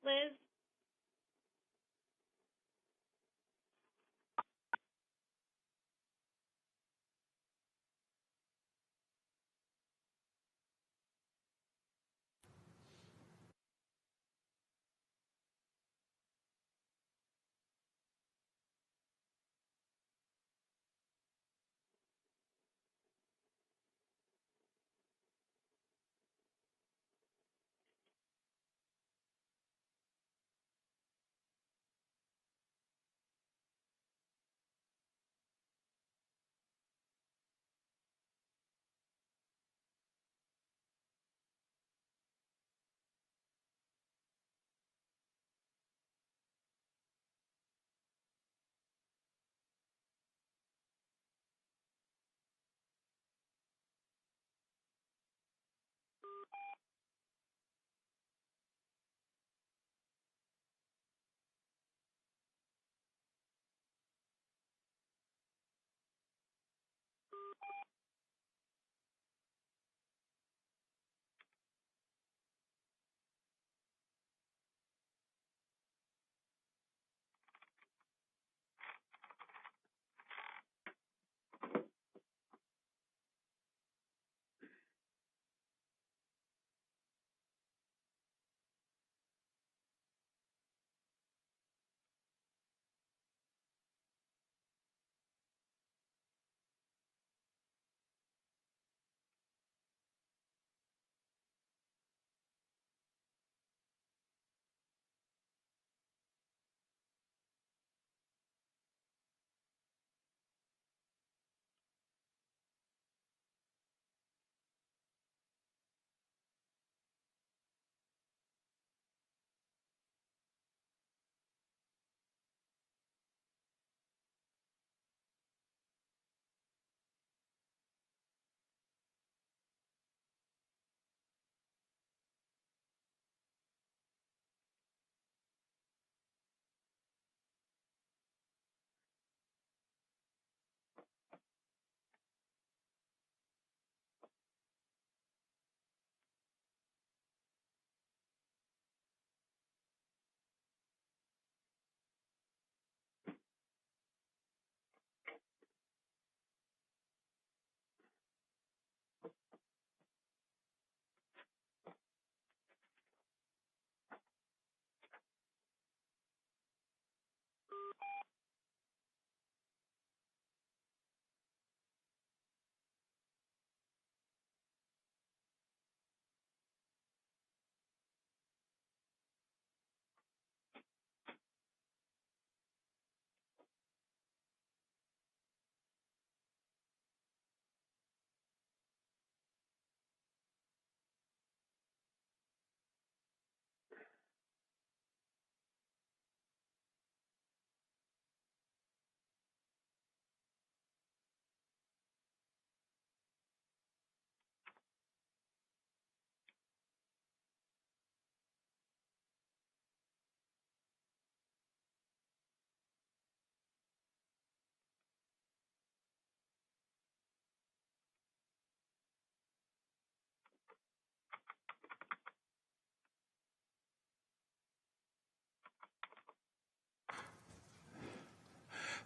Liz?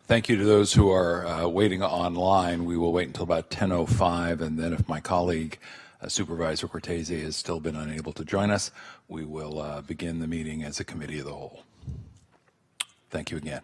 Thank you to those who are waiting online. We will wait until about 10:05, and then if my colleague, Supervisor Cortese, has still been unable to join us, we will begin the meeting as a committee of the whole. Thank you again.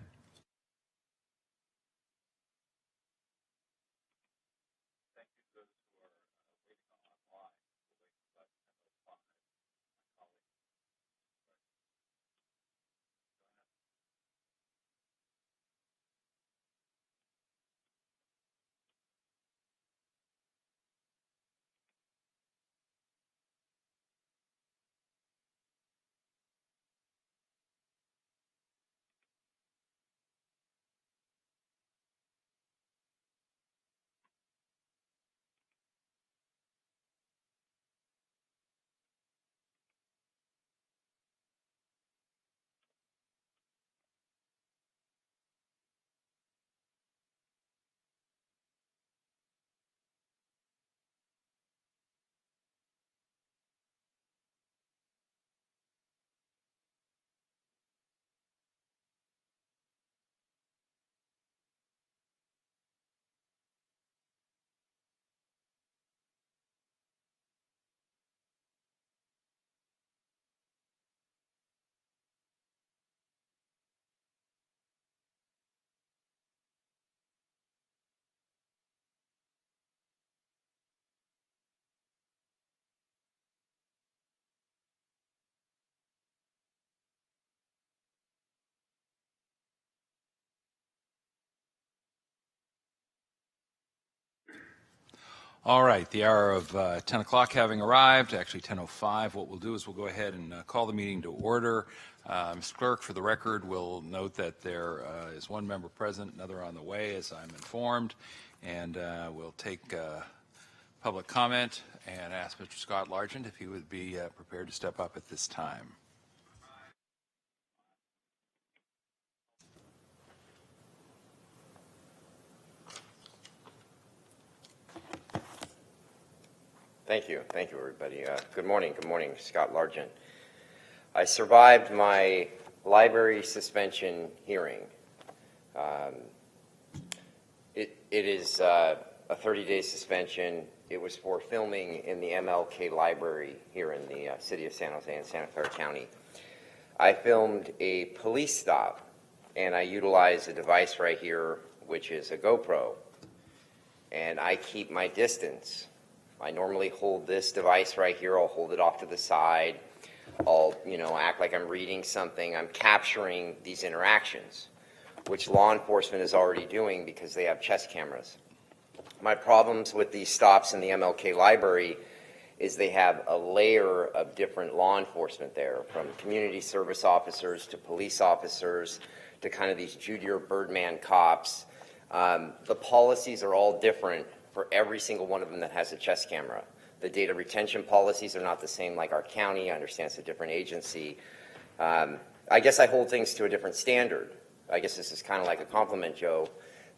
All right, the hour of 10 o'clock having arrived, actually 10:05, what we'll do is we'll go ahead and call the meeting to order. Mr. Clerk, for the record, will note that there is one member present, another on the way, as I'm informed, and we'll take public comment and ask Mr. Scott Largent if he would be prepared to step up at this time. Thank you, everybody. Good morning, Scott Largent. I survived my library suspension hearing. It is a 30-day suspension. It was for filming in the MLK Library here in the city of San Jose and Santa Clara County. I filmed a police stop, and I utilized a device right here, which is a GoPro, and I keep my distance. I normally hold this device right here. I'll hold it off to the side. I'll, act like I'm reading something. I'm capturing these interactions, which law enforcement is already doing because they have chest cameras. My problems with these stops in the MLK Library is they have a layer of different law enforcement there, from community service officers to police officers to kind of these junior birdman cops. The policies are all different for every single one of them that has a chest camera. The data retention policies are not the same like our county. I understand it's a different agency. I guess I hold things to a different standard. I guess this is kind of like a compliment, Joe,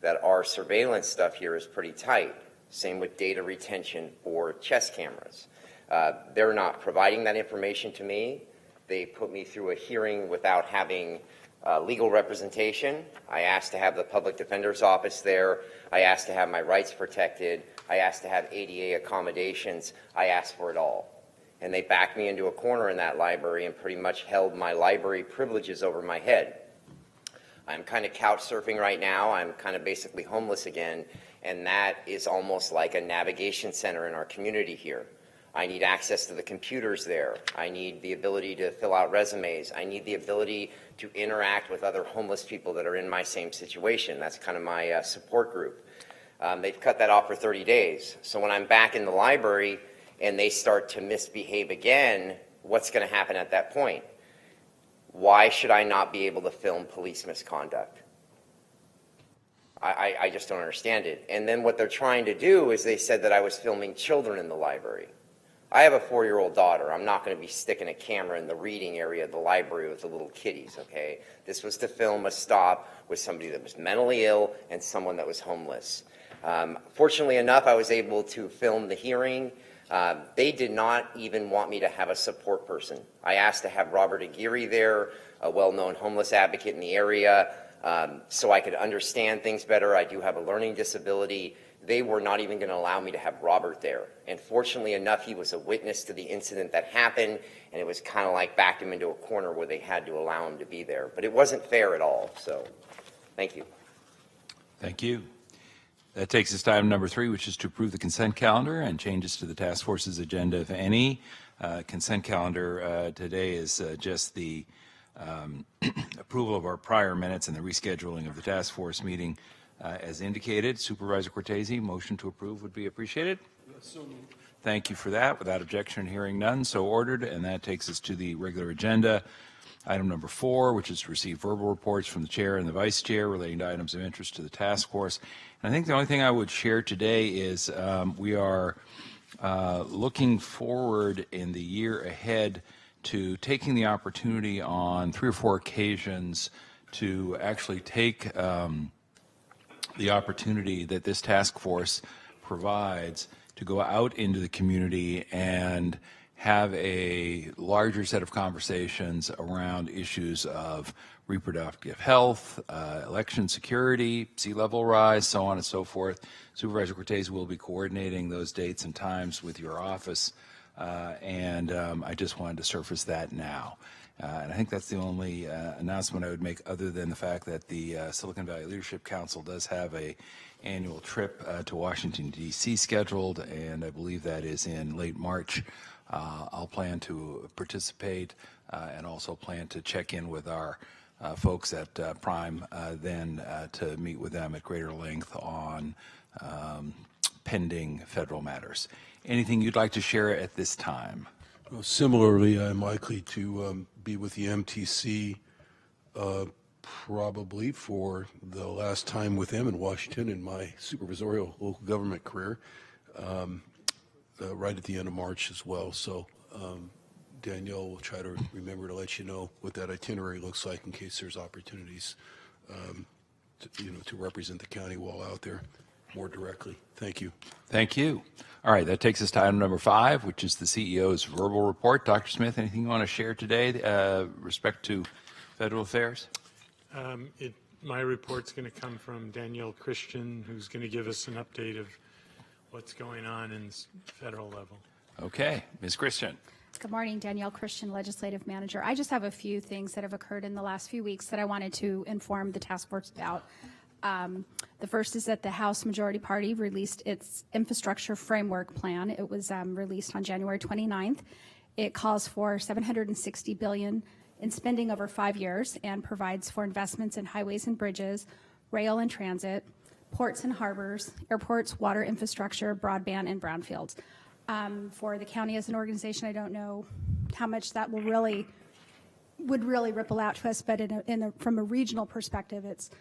that our surveillance stuff here is pretty tight. Same with data retention for chest cameras. They're not providing that information to me. They put me through a hearing without having legal representation. I asked to have the public defender's office there. I asked to have my rights protected. I asked to have ADA accommodations. I asked for it all. And they backed me into a corner in that library and pretty much held my library privileges over my head. I'm kind of couch surfing right now. I'm kind of basically homeless again, and that is almost like a navigation center in our community here. I need access to the computers there. I need the ability to fill out resumes. I need the ability to interact with other homeless people that are in my same situation. That's kind of my support group. They've cut that off for 30 days. So when I'm back in the library and they start to misbehave again, what's going to happen at that point? Why should I not be able to film police misconduct? I just don't understand it. And then what they're trying to do is they said that I was filming children in the library. I have a 4-year-old daughter. I'm not going to be sticking a camera in the reading area of the library with the little kiddies, okay? This was to film a stop with somebody that was mentally ill and someone that was homeless. Fortunately enough, I was able to film the hearing. They did not even want me to have a support person. I asked to have Robert Aguirre there, a well-known homeless advocate in the area, so I could understand things better. I do have a learning disability. They were not even going to allow me to have Robert there. And fortunately enough, he was a witness to the incident that happened, and it was kind of like backed him into a corner where they had to allow him to be there. But it wasn't fair at all, so thank you. Thank you. That takes us to item number 3, which is to approve the consent calendar and changes to the task force's agenda, if any. Consent calendar today is just the approval of our prior minutes and the rescheduling of the task force meeting as indicated. Supervisor Cortese, motion to approve would be appreciated. So moved. Thank you for that. Without objection, hearing none, so ordered. And that takes us to the regular agenda. Item number 4, which is to receive verbal reports from the chair and the vice chair relating to items of interest to the task force. And I think the only thing I would share today is we are looking forward in the year ahead to taking the opportunity on 3 or 4 occasions to actually take the opportunity that this task force provides to go out into the community and have a larger set of conversations around issues of reproductive health, election security, sea level rise, so on and so forth. Supervisor Cortese will be coordinating those dates and times with your office, and I just wanted to surface that now. And I think that's the only announcement I would make, other than the fact that the Silicon Valley Leadership Council does have a annual trip to Washington, D.C. scheduled, and I believe that is in late March. I'll plan to participate and also plan to check in with our folks at Prime then to meet with them at greater length on pending federal matters. Anything you'd like to share at this time? Well, similarly, I'm likely to be with the MTC probably for the last time with them in Washington in my supervisorial local government career, right at the end of March as well. So Danielle will try to remember to let you know what that itinerary looks like in case there's opportunities to represent the county while out there more directly. Thank you. Thank you. All right, that takes us to item number 5, which is the CEO's verbal report. Dr. Smith, anything you want to share today respect to federal affairs? My report's going to come from Danielle Christian, who's going to give us an update of what's going on in federal level. Okay, Ms. Christian. Good morning, Danielle Christian, Legislative Manager. I just have a few things that have occurred in the last few weeks that I wanted to inform the task force about. The first is that the House Majority Party released its infrastructure framework plan. It was released on January 29th. It calls for $760 billion in spending over 5 years and provides for investments in highways and bridges, rail and transit, ports and harbors, airports, water infrastructure, broadband, and brownfields. For the county as an organization, I don't know how much that would really ripple out to us, but from a regional perspective, it's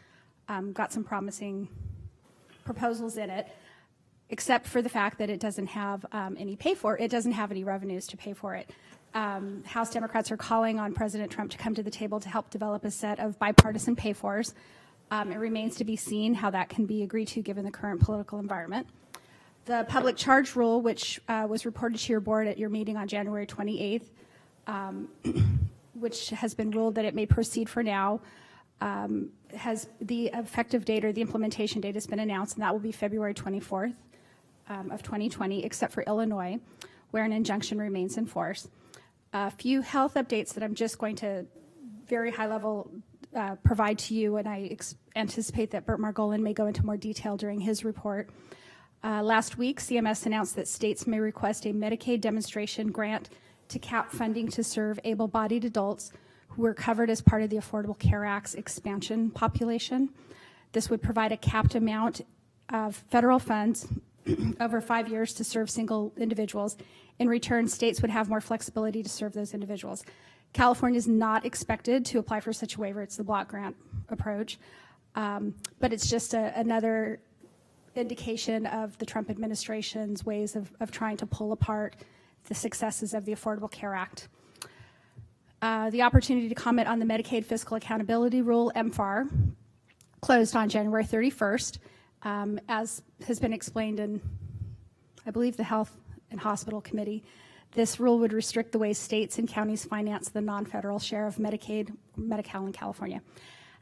got some promising proposals in it, except for the fact that it doesn't have it doesn't have any revenues to pay for it. House Democrats are calling on President Trump to come to the table to help develop a set of bipartisan pay-fors. It remains to be seen how that can be agreed to given the current political environment. The public charge rule, which was reported to your board at your meeting on January 28th, which has been ruled that it may proceed for now, has the effective date or the implementation date has been announced, and that will be February 24th of 2020, except for Illinois, where an injunction remains in force. A few health updates that I'm just going to very high level provide to you, and I anticipate that Bert Margolin may go into more detail during his report. Last week, CMS announced that states may request a Medicaid demonstration grant to cap funding to serve able-bodied adults who were covered as part of the Affordable Care Act's expansion population. This would provide a capped amount of federal funds over 5 years to serve single individuals. In return, states would have more flexibility to serve those individuals. California is not expected to apply for such a waiver. It's the block grant approach. But it's just another indication of the Trump administration's ways of trying to pull apart the successes of the Affordable Care Act. The opportunity to comment on the Medicaid Fiscal Accountability Rule, MFAR, closed on January 31st. As has been explained in, I believe, the Health and Hospital Committee, this rule would restrict the way states and counties finance the non-federal share of Medicaid, Medi-Cal in California.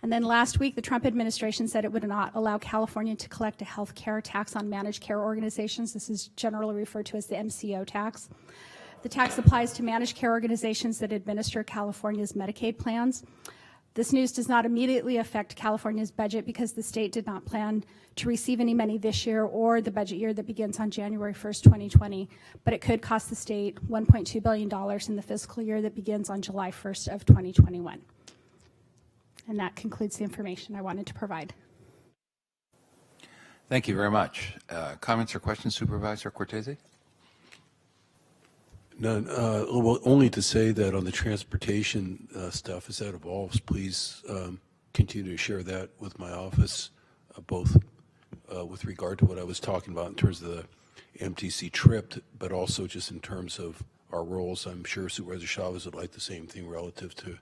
And then last week, the Trump administration said it would not allow California to collect a health care tax on managed care organizations. This is generally referred to as the MCO tax. The tax applies to managed care organizations that administer California's Medicaid plans. This news does not immediately affect California's budget because the state did not plan to receive any money this year or the budget year that begins on January 1st, 2020, but it could cost the state $1.2 billion in the fiscal year that begins on July 1st of 2021. And that concludes the information I wanted to provide. Thank you very much. Comments or questions, Supervisor Cortese? None. Well, only to say that on the transportation stuff, as that evolves, please continue to share that with my office, both with regard to what I was talking about in terms of the MTC trip, but also just in terms of our roles. I'm sure Supervisor Chavez would like the same thing relative to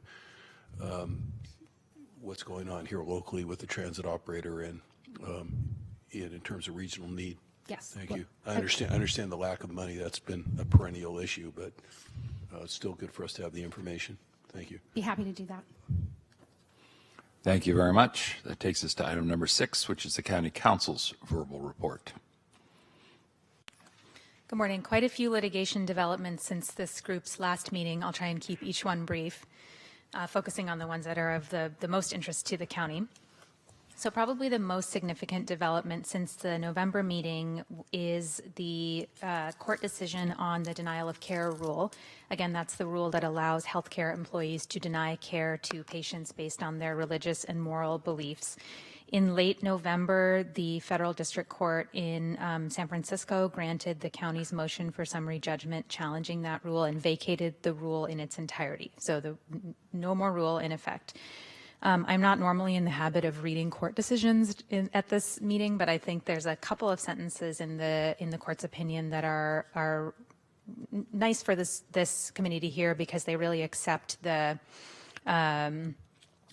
what's going on here locally with the transit operator and in terms of regional need. Yes. Thank you. I understand the lack of money. That's been a perennial issue, but it's still good for us to have the information. Thank you. Be happy to do that. Thank you very much. That takes us to item number 6, which is the County Council's verbal report. Good morning. Quite a few litigation developments since this group's last meeting. I'll try and keep each one brief, focusing on the ones that are of the most interest to the county. So probably the most significant development since the November meeting is the court decision on the denial of care rule. Again, that's the rule that allows healthcare employees to deny care to patients based on their religious and moral beliefs. In late November, the federal district court in San Francisco granted the county's motion for summary judgment challenging that rule and vacated the rule in its entirety. So no more rule in effect. I'm not normally in the habit of reading court decisions at this meeting, but I think there's a couple of sentences in the court's opinion that are nice for this committee to hear, because they really accept the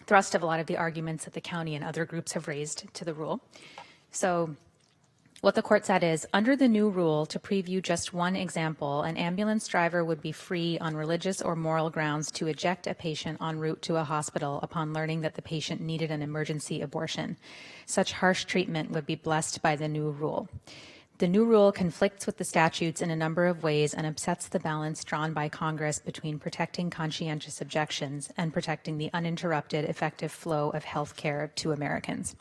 thrust of a lot of the arguments that the county and other groups have raised to the rule. So what the court said is, under the new rule, to preview just one example, an ambulance driver would be free on religious or moral grounds to eject a patient en route to a hospital upon learning that the patient needed an emergency abortion. Such harsh treatment would be blessed by the new rule. The new rule conflicts with the statutes in a number of ways and upsets the balance drawn by Congress between protecting conscientious objections and protecting the uninterrupted, effective flow of health care to Americans.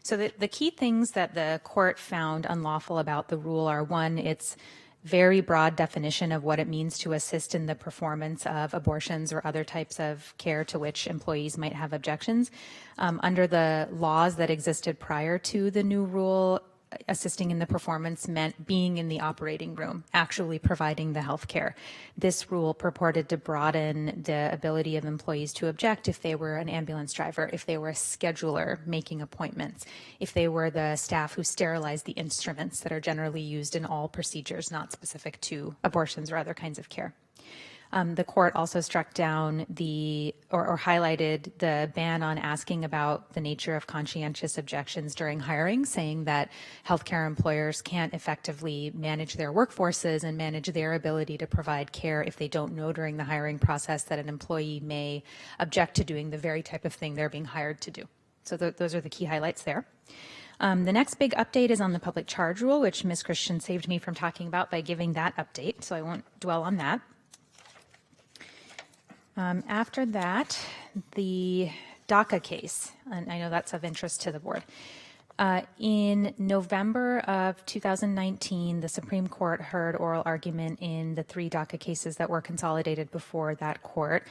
So the key things that the court found unlawful about the rule are, one, its very broad definition of what it means to assist in the performance of abortions or other types of care to which employees might have objections. Under the laws that existed prior to the new rule, assisting in the performance meant being in the operating room, actually providing the health care. This rule purported to broaden the ability of employees to object if they were an ambulance driver, if they were a scheduler making appointments, if they were the staff who sterilized the instruments that are generally used in all procedures, not specific to abortions or other kinds of care. The court also struck down or highlighted the ban on asking about the nature of conscientious objections during hiring, saying that healthcare employers can't effectively manage their workforces and manage their ability to provide care if they don't know during the hiring process that an employee may object to doing the very type of thing they're being hired to do. So those are the key highlights there. The next big update is on the public charge rule, which Ms. Christian saved me from talking about by giving that update, so I won't dwell on that. After that, the DACA case, and I know that's of interest to the board. In November of 2019, the Supreme Court heard oral argument in the 3 DACA cases that were consolidated before that court.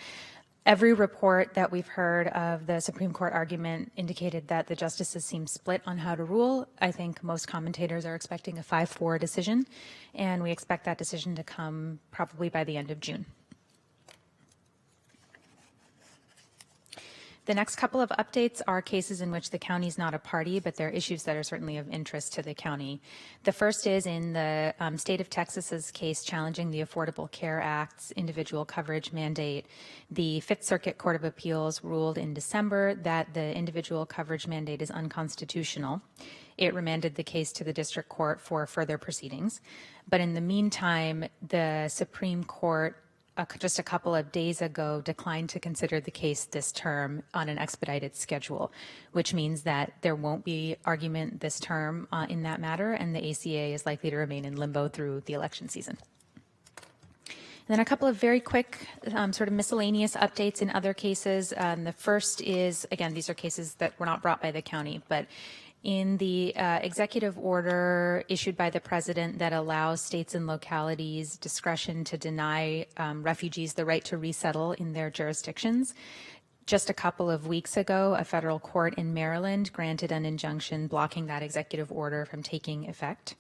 Every report that we've heard of the Supreme Court argument indicated that the justices seem split on how to rule. I think most commentators are expecting a 5-4 decision, and we expect that decision to come probably by the end of June. The next couple of updates are cases in which the county is not a party, but they're issues that are certainly of interest to the county. The first is in the state of Texas's case challenging the Affordable Care Act's individual coverage mandate. The Fifth Circuit Court of Appeals ruled in December that the individual coverage mandate is unconstitutional. It remanded the case to the district court for further proceedings. But in the meantime, the Supreme Court just a couple of days ago declined to consider the case this term on an expedited schedule, which means that there won't be argument this term in that matter, and the ACA is likely to remain in limbo through the election season. And then a couple of very quick sort of miscellaneous updates in other cases. The first is, again, these are cases that were not brought by the county, but in the executive order issued by the president that allows states and localities discretion to deny refugees the right to resettle in their jurisdictions. Just a couple of weeks ago, a federal court in Maryland granted an injunction blocking that executive order from taking effect,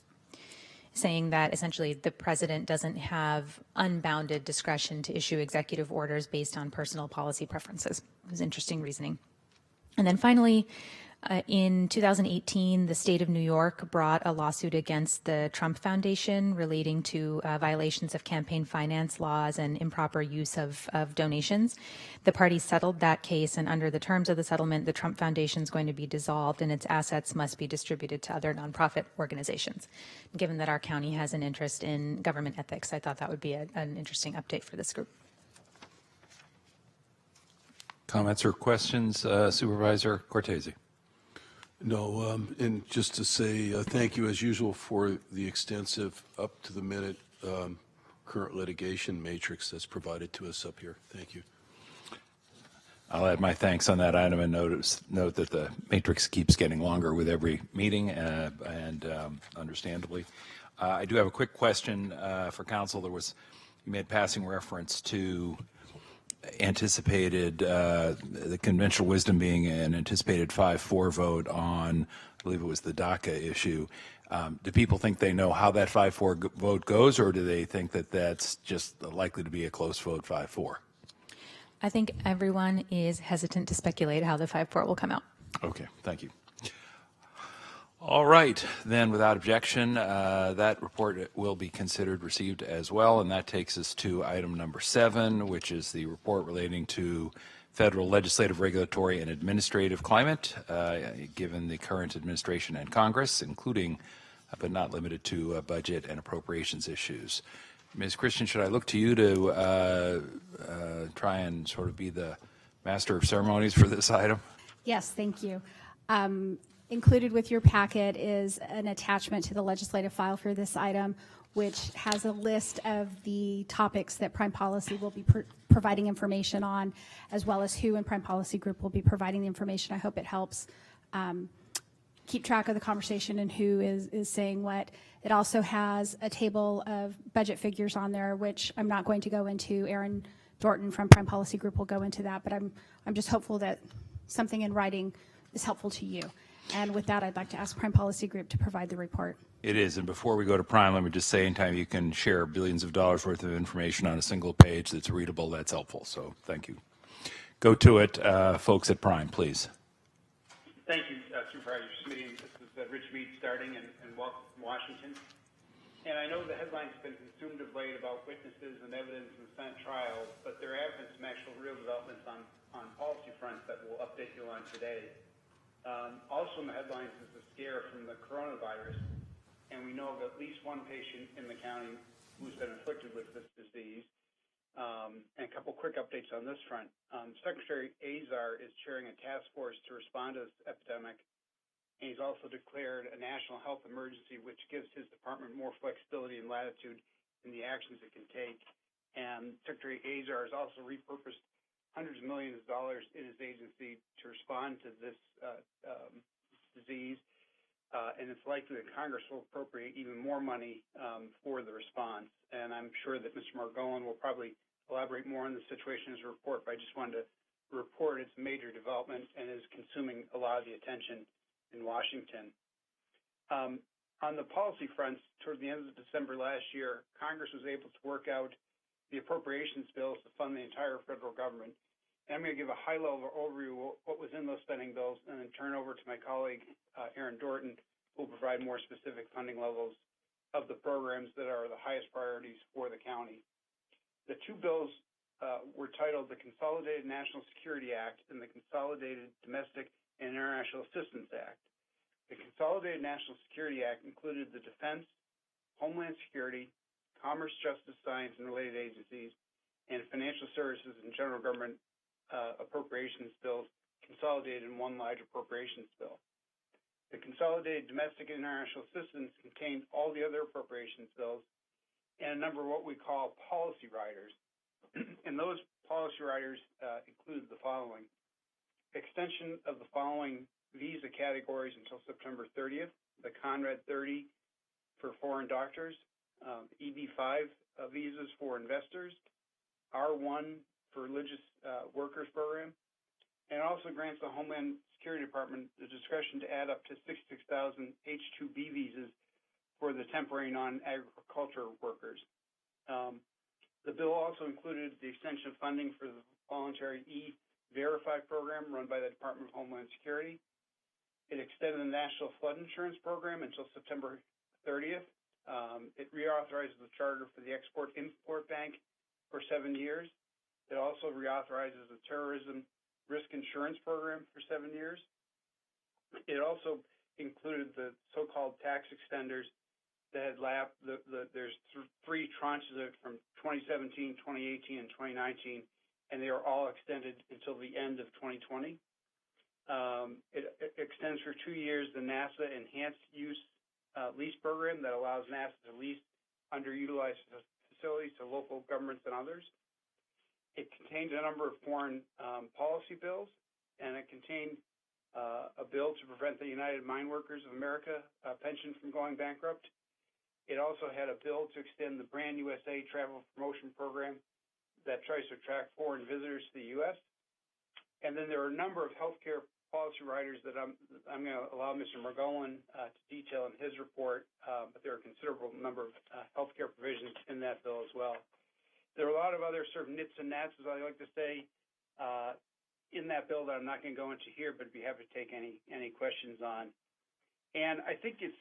saying that essentially the president doesn't have unbounded discretion to issue executive orders based on personal policy preferences. It was interesting reasoning. And then finally, in 2018, the state of New York brought a lawsuit against the Trump Foundation relating to violations of campaign finance laws and improper use of donations. The parties settled that case, and under the terms of the settlement, the Trump Foundation is going to be dissolved and its assets must be distributed to other nonprofit organizations. Given that our county has an interest in government ethics, I thought that would be an interesting update for this group. Comments or questions, Supervisor Cortese? No, and just to say thank you as usual for the extensive, up-to-the-minute current litigation matrix that's provided to us up here. Thank you. I'll add my thanks on that item and note that the matrix keeps getting longer with every meeting, and understandably. I do have a quick question for council. You made passing reference to anticipated, the conventional wisdom being an anticipated 5-4 vote on, I believe it was the DACA issue. Do people think they know how that 5-4 vote goes, or do they think that that's just likely to be a close vote 5-4? I think everyone is hesitant to speculate how the 5-4 will come out. Okay, thank you. All right, then without objection, that report will be considered received as well, and that takes us to item number 7, which is the report relating to federal legislative, regulatory, and administrative climate, given the current administration and Congress, including, but not limited to, budget and appropriations issues. Ms. Christian, should I look to you to try and sort of be the master of ceremonies for this item? Yes, thank you. Included with your packet is an attachment to the legislative file for this item, which has a list of the topics that Prime Policy will be providing information on, as well as who in Prime Policy Group will be providing the information. I hope it helps keep track of the conversation and who is saying what. It also has a table of budget figures on there, which I'm not going to go into. Aaron Dorton from Prime Policy Group will go into that, but I'm just hopeful that something in writing is helpful to you. And with that, I'd like to ask Prime Policy Group to provide the report. It is, and before we go to Prime, let me just say, anytime you can share billions of dollars worth of information on a single page that's readable, that's helpful, so thank you. Go to it, folks at Prime, please. Thank you, Supervisor Smitty. This is Rich Mead starting, and welcome from Washington. And I know the headlines have been consumed of late about witnesses and evidence in the Senate trial, but there have been some actual real developments on policy fronts that we'll update you on today. Also in the headlines is the scare from the coronavirus, and we know of at least one patient in the county who's been afflicted with this disease. And a couple quick updates on this front. Secretary Azar is chairing a task force to respond to this epidemic, and he's also declared a national health emergency, which gives his department more flexibility and latitude in the actions it can take. And Secretary Azar has also repurposed hundreds of millions of dollars in his agency to respond to this disease, and it's likely that Congress will appropriate even more money for the response. And I'm sure that Mr. Margolin will probably elaborate more on the situation in his report, but I just wanted to report its major development and is consuming a lot of the attention in Washington. On the policy fronts, toward the end of December last year, Congress was able to work out the appropriations bills to fund the entire federal government. And I'm going to give a high-level overview of what was in those spending bills and then turn over to my colleague, Aaron Dorton, who will provide more specific funding levels of the programs that are the highest priorities for the county. The two bills were titled the Consolidated National Security Act and the Consolidated Domestic and International Assistance Act. The Consolidated National Security Act included the Defense, Homeland Security, Commerce, Justice, Science, and related agencies, and financial services and general government appropriations bills consolidated in one large appropriations bill. The Consolidated Domestic and International Assistance contained all the other appropriations bills and a number of what we call policy riders. And those policy riders include the following: extension of the following visa categories until September 30th, the Conrad 30 for foreign doctors, EB-5 visas for investors, R1 for religious workers program, and also grants the Homeland Security Department the discretion to add up to 66,000 H-2B visas for the temporary non-agriculture workers. The bill also included the extension of funding for the voluntary E-Verify program run by the Department of Homeland Security. It extended the National Flood Insurance Program until September 30th. It reauthorizes the charter for the Export-Import Bank for 7 years. It also reauthorizes the Terrorism Risk Insurance Program for 7 years. It also included the so-called tax extenders that had lapsed. There's three tranches of it from 2017, 2018, and 2019, and they are all extended until the end of 2020. It extends for 2 years the NASA Enhanced Use Lease Program that allows NASA to lease underutilized facilities to local governments and others. It contained a number of foreign policy bills, and it contained a bill to prevent the United Mine Workers of America pension from going bankrupt. It also had a bill to extend the Brand USA Travel Promotion Program that tries to attract foreign visitors to the U.S. And then there are a number of healthcare policy riders that I'm going to allow Mr. Margolin to detail in his report, but there are a considerable number of healthcare provisions in that bill as well. There are a lot of other sort of nits and nats, as I like to say, in that bill that I'm not going to go into here, but I'd be happy to take any questions on. And I think it's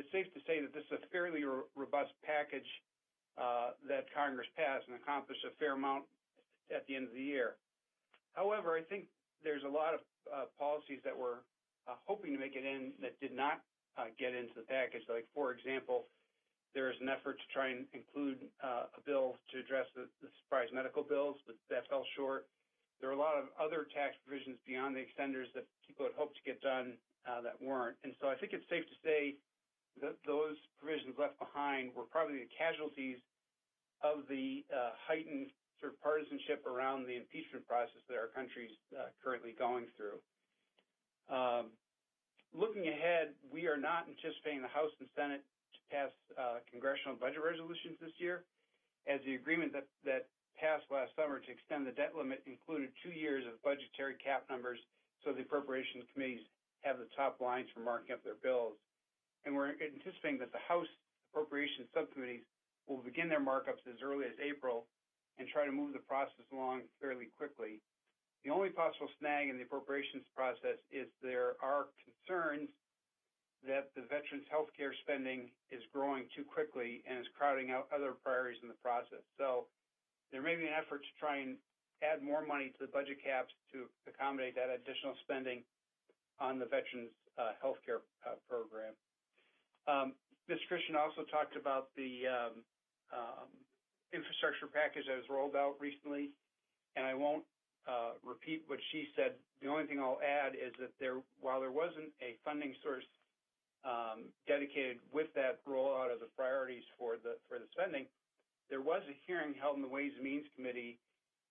safe to say that this is a fairly robust package that Congress passed and accomplished a fair amount at the end of the year. However, I think there's a lot of policies that we're hoping to make it in that did not get into the package. Like, for example, there is an effort to try and include a bill to address the surprise medical bills, but that fell short. There are a lot of other tax provisions beyond the extenders that people had hoped to get done that weren't. And so I think it's safe to say that those provisions left behind were probably the casualties of the heightened sort of partisanship around the impeachment process that our country's currently going through. Looking ahead, we are not anticipating the House and Senate to pass congressional budget resolutions this year, as the agreement that passed last summer to extend the debt limit included 2 years of budgetary cap numbers, so the appropriations committees have the top lines for marking up their bills. And we're anticipating that the House Appropriations Subcommittees will begin their markups as early as April and try to move the process along fairly quickly. The only possible snag in the appropriations process is there are concerns that the veterans' health care spending is growing too quickly and is crowding out other priorities in the process. So there may be an effort to try and add more money to the budget caps to accommodate that additional spending on the veterans' health care program. Ms. Christian also talked about the infrastructure package that was rolled out recently, and I won't repeat what she said. The only thing I'll add is that while there wasn't a funding source dedicated with that rollout of the priorities for the spending, there was a hearing held in the Ways and Means Committee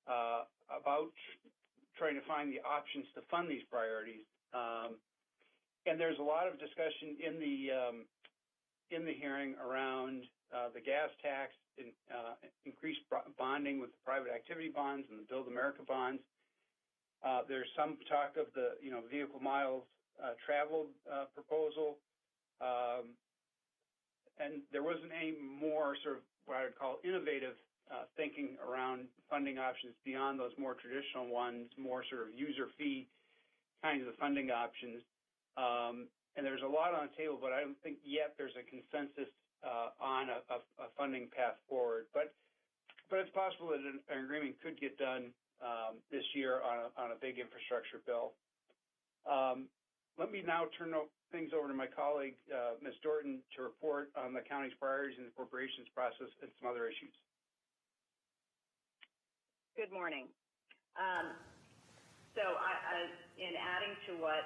about trying to find the options to fund these priorities. And there's a lot of discussion in the hearing around the gas tax, increased bonding with the private activity bonds and the Build America bonds. There's some talk of the vehicle miles traveled proposal, and there wasn't any more sort of what I would call innovative thinking around funding options beyond those more traditional ones, more sort of user fee kinds of funding options. And there's a lot on the table, but I don't think yet there's a consensus on a funding path forward. But it's possible that an agreement could get done this year on a big infrastructure bill. Let me now turn things over to my colleague, Ms. Dorton, to report on the county's priorities in the appropriations process and some other issues. Good morning. So in adding to what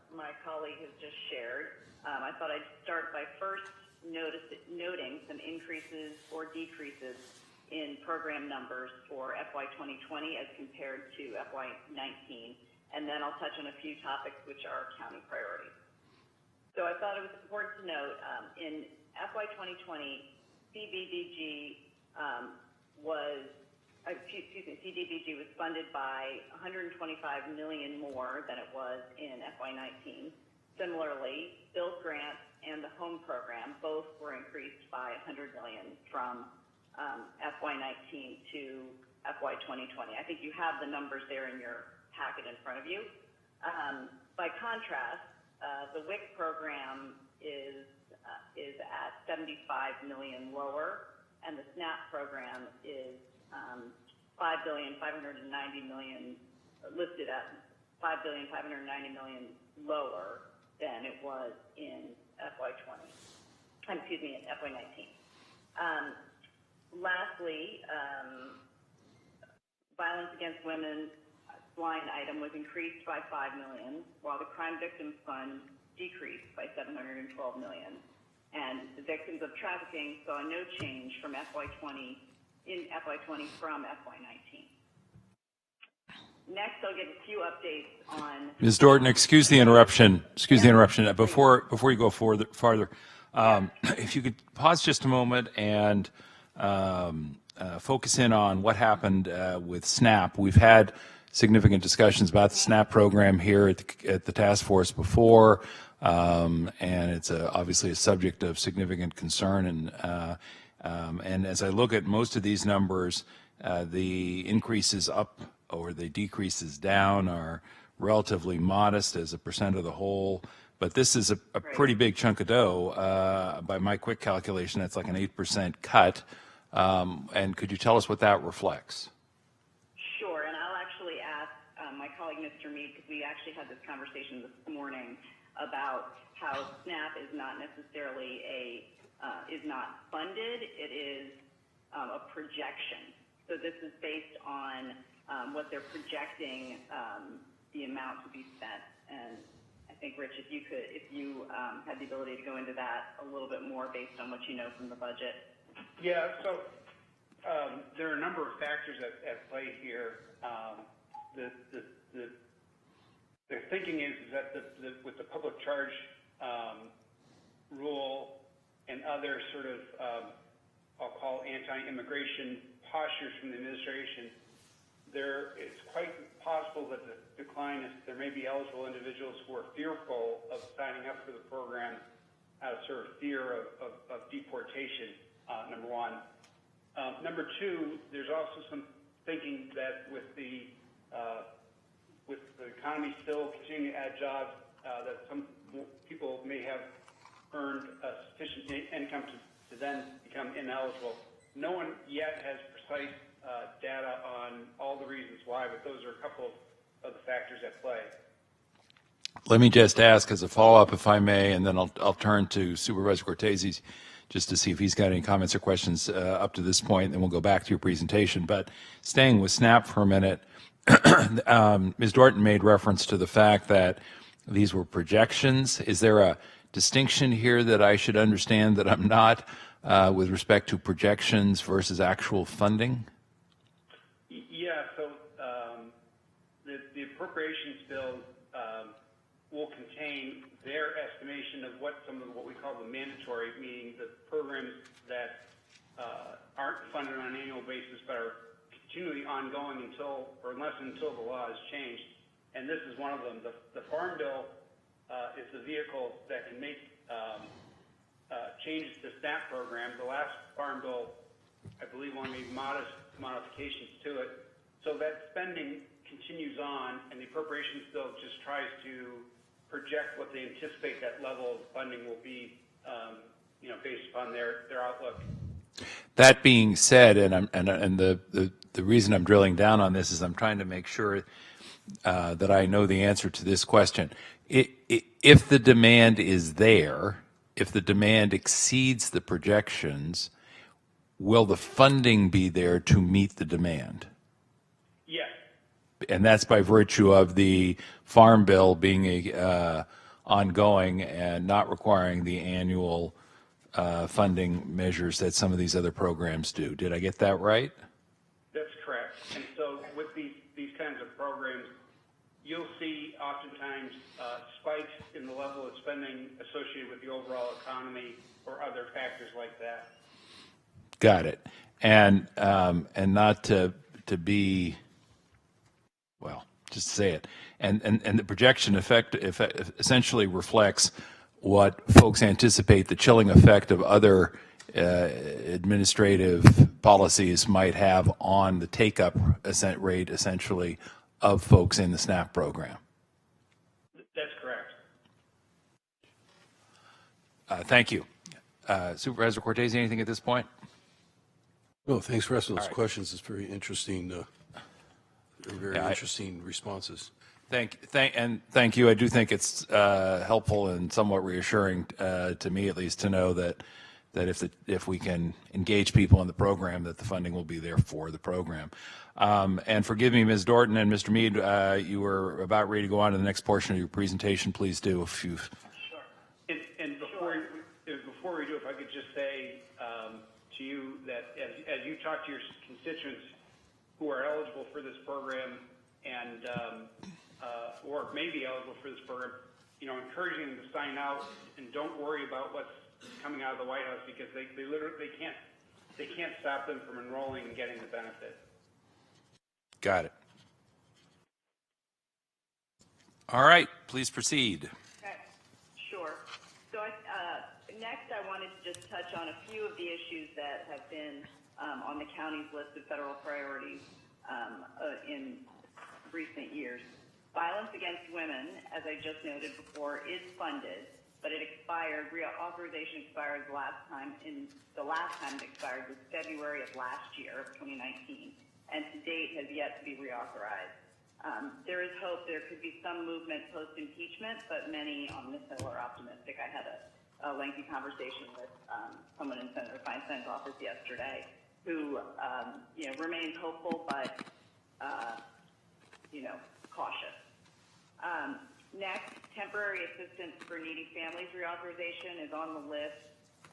my colleague has just shared, I thought I'd start by first noting some increases or decreases in program numbers for FY 2020 as compared to FY 19, and then I'll touch on a few topics which are county priorities. So I thought it was important to note in FY 2020, CDBG CDBG was funded by $125 million more than it was in FY 19. Similarly, build grants and the home program both were increased by $100 million from FY 19 to FY 2020. I think you have the numbers there in your packet in front of you. By contrast, the WIC program is at $75 million lower, and the SNAP program is $5,590 million, listed at $5,590 million lower than it was in FY 19. Lastly, violence against women line item was increased by $5 million, while the Crime Victims Fund decreased by $712 million. And the victims of trafficking saw no change from FY 20 from FY 19. Next, I'll give a few updates on... Ms. Dorton, excuse the interruption. Before you go farther, if you could pause just a moment and focus in on what happened with SNAP. We've had significant discussions about the SNAP program here at the task force before, and it's obviously a subject of significant concern. And as I look at most of these numbers, the increases up or the decreases down are relatively modest as a percent of the whole. But this is a pretty big chunk of dough. By my quick calculation, that's like an 8% cut. And could you tell us what that reflects? Sure, and I'll actually ask my colleague, Mr. Mead, because we actually had this conversation this morning about how SNAP is not necessarily is not funded. It is a projection. So this is based on what they're projecting the amount to be spent. And I think, Rich, if you had the ability to go into that a little bit more based on what you know from the budget. Yeah, so there are a number of factors at play here. The thinking is that with the public charge rule and other sort of, I'll call anti-immigration postures from the administration, it's quite possible that the decline is there may be eligible individuals who are fearful of signing up for the program out of sort of fear of deportation, number one. Number two, there's also some thinking that with the economy still continuing to add jobs, that some people may have earned a sufficient income to then become ineligible. No one yet has precise data on all the reasons why, but those are a couple of the factors at play. Let me just ask as a follow-up, if I may, and then I'll turn to Supervisor Cortese just to see if he's got any comments or questions up to this point, and then we'll go back to your presentation. But staying with SNAP for a minute, Ms. Dorton made reference to the fact that these were projections. Is there a distinction here that I should understand that I'm not with respect to projections versus actual funding? Yeah, so the appropriations bill will contain their estimation of what some of what we call the mandatory, meaning the programs that aren't funded on an annual basis but are continually ongoing until the law is changed. And this is one of them. The Farm Bill is the vehicle that can make changes to the SNAP program. The last Farm Bill, I believe, only made modest modifications to it. So that spending continues on, and the appropriations bill just tries to project what they anticipate that level of funding will be, based upon their outlook. That being said, and the reason I'm drilling down on this is I'm trying to make sure that I know the answer to this question. If the demand is there, if the demand exceeds the projections, will the funding be there to meet the demand? Yes. And that's by virtue of the Farm Bill being ongoing and not requiring the annual funding measures that some of these other programs do. Did I get that right? That's correct. And so with these kinds of programs, you'll see oftentimes spikes in the level of spending associated with the overall economy or other factors like that. Got it. And not to be, well, just say it. And the projection effect essentially reflects what folks anticipate the chilling effect of other administrative policies might have on the take-up rate, essentially, of folks in the SNAP program. That's correct. Thank you. Supervisor Cortese, anything at this point? No, thanks for asking those questions. It's very interesting, very interesting responses. Thank you. I do think it's helpful and somewhat reassuring to me, at least, to know that if we can engage people in the program, that the funding will be there for the program. And forgive me, Ms. Dorton and Mr. Mead, you were about ready to go on to the next portion of your presentation. Please do. If you've... Sure. And before we do, if I could just say to you that as you talk to your constituents who are eligible for this program and or may be eligible for this program, encouraging them to sign out and don't worry about what's coming out of the White House, because they literally can't they can't stop them from enrolling and getting the benefit. Got it. All right, please proceed. Okay, sure. So next I wanted to just touch on a few of the issues that have been on the county's list of federal priorities in recent years. Violence against women, as I just noted before, is funded, but it expired. Reauthorization expired the last time it expired was February of last year, of 2019, and to date has yet to be reauthorized. There is hope there could be some movement post-impeachment, but many on this Hill are optimistic. I had a lengthy conversation with someone in Senator Feinstein's office yesterday who remains hopeful, but cautious. Next, temporary assistance for needy families reauthorization is on the list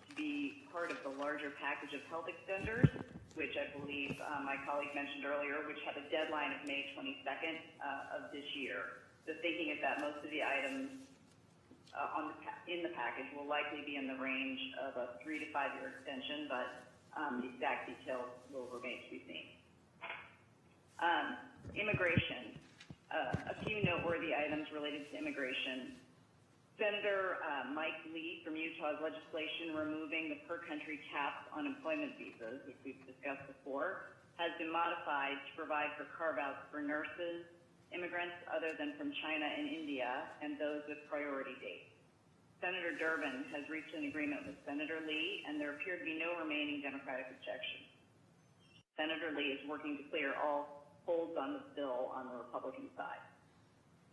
to be part of the larger package of health extenders, which I believe my colleague mentioned earlier, which have a deadline of May 22nd of this year. The thinking is that most of the items in the package will likely be in the range of a 3 to 5 year extension, but the exact details will remain to be seen. Immigration. A few noteworthy items related to immigration. Senator Mike Lee from Utah's legislation removing the per-country caps on employment visas, which we've discussed before, has been modified to provide for carve-outs for nurses, immigrants other than from China and India, and those with priority dates. Senator Durbin has reached an agreement with Senator Lee, and there appear to be no remaining Democratic objections. Senator Lee is working to clear all holds on the bill on the Republican side.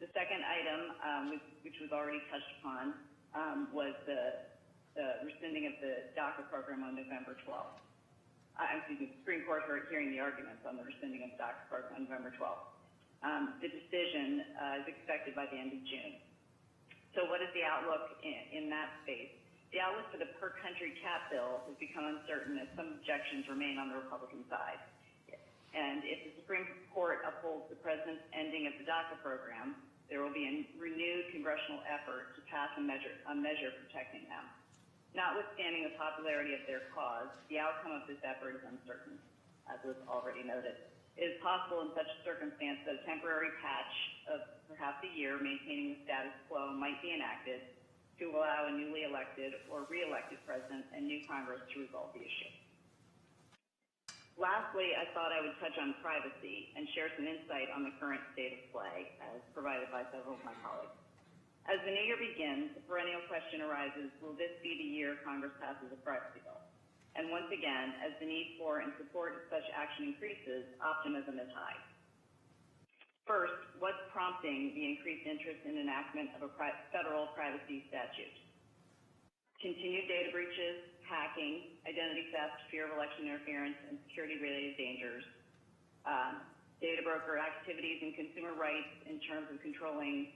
The second item, which was already touched upon, was the rescinding of the DACA program on November 12th. The Supreme Court hearing the arguments on the rescinding of the DACA program on November 12th. The decision is expected by the end of June. So what is the outlook in that space? The outlook for the per-country cap bill has become uncertain as some objections remain on the Republican side. And if the Supreme Court upholds the president's ending of the DACA program, there will be a renewed congressional effort to pass a measure protecting them. Notwithstanding the popularity of their cause, the outcome of this effort is uncertain, as was already noted. It is possible in such a circumstance that a temporary patch of perhaps a year maintaining the status quo might be enacted to allow a newly elected or re-elected president and new Congress to resolve the issue. Lastly, I thought I would touch on privacy and share some insight on the current state of play as provided by several of my colleagues. As the new year begins, the perennial question arises, will this be the year Congress passes a privacy bill? And once again, as the need for and support of such action increases, optimism is high. First, what's prompting the increased interest in enactment of a federal privacy statute? Continued data breaches, hacking, identity theft, fear of election interference, and security-related dangers, data broker activities and consumer rights in terms of controlling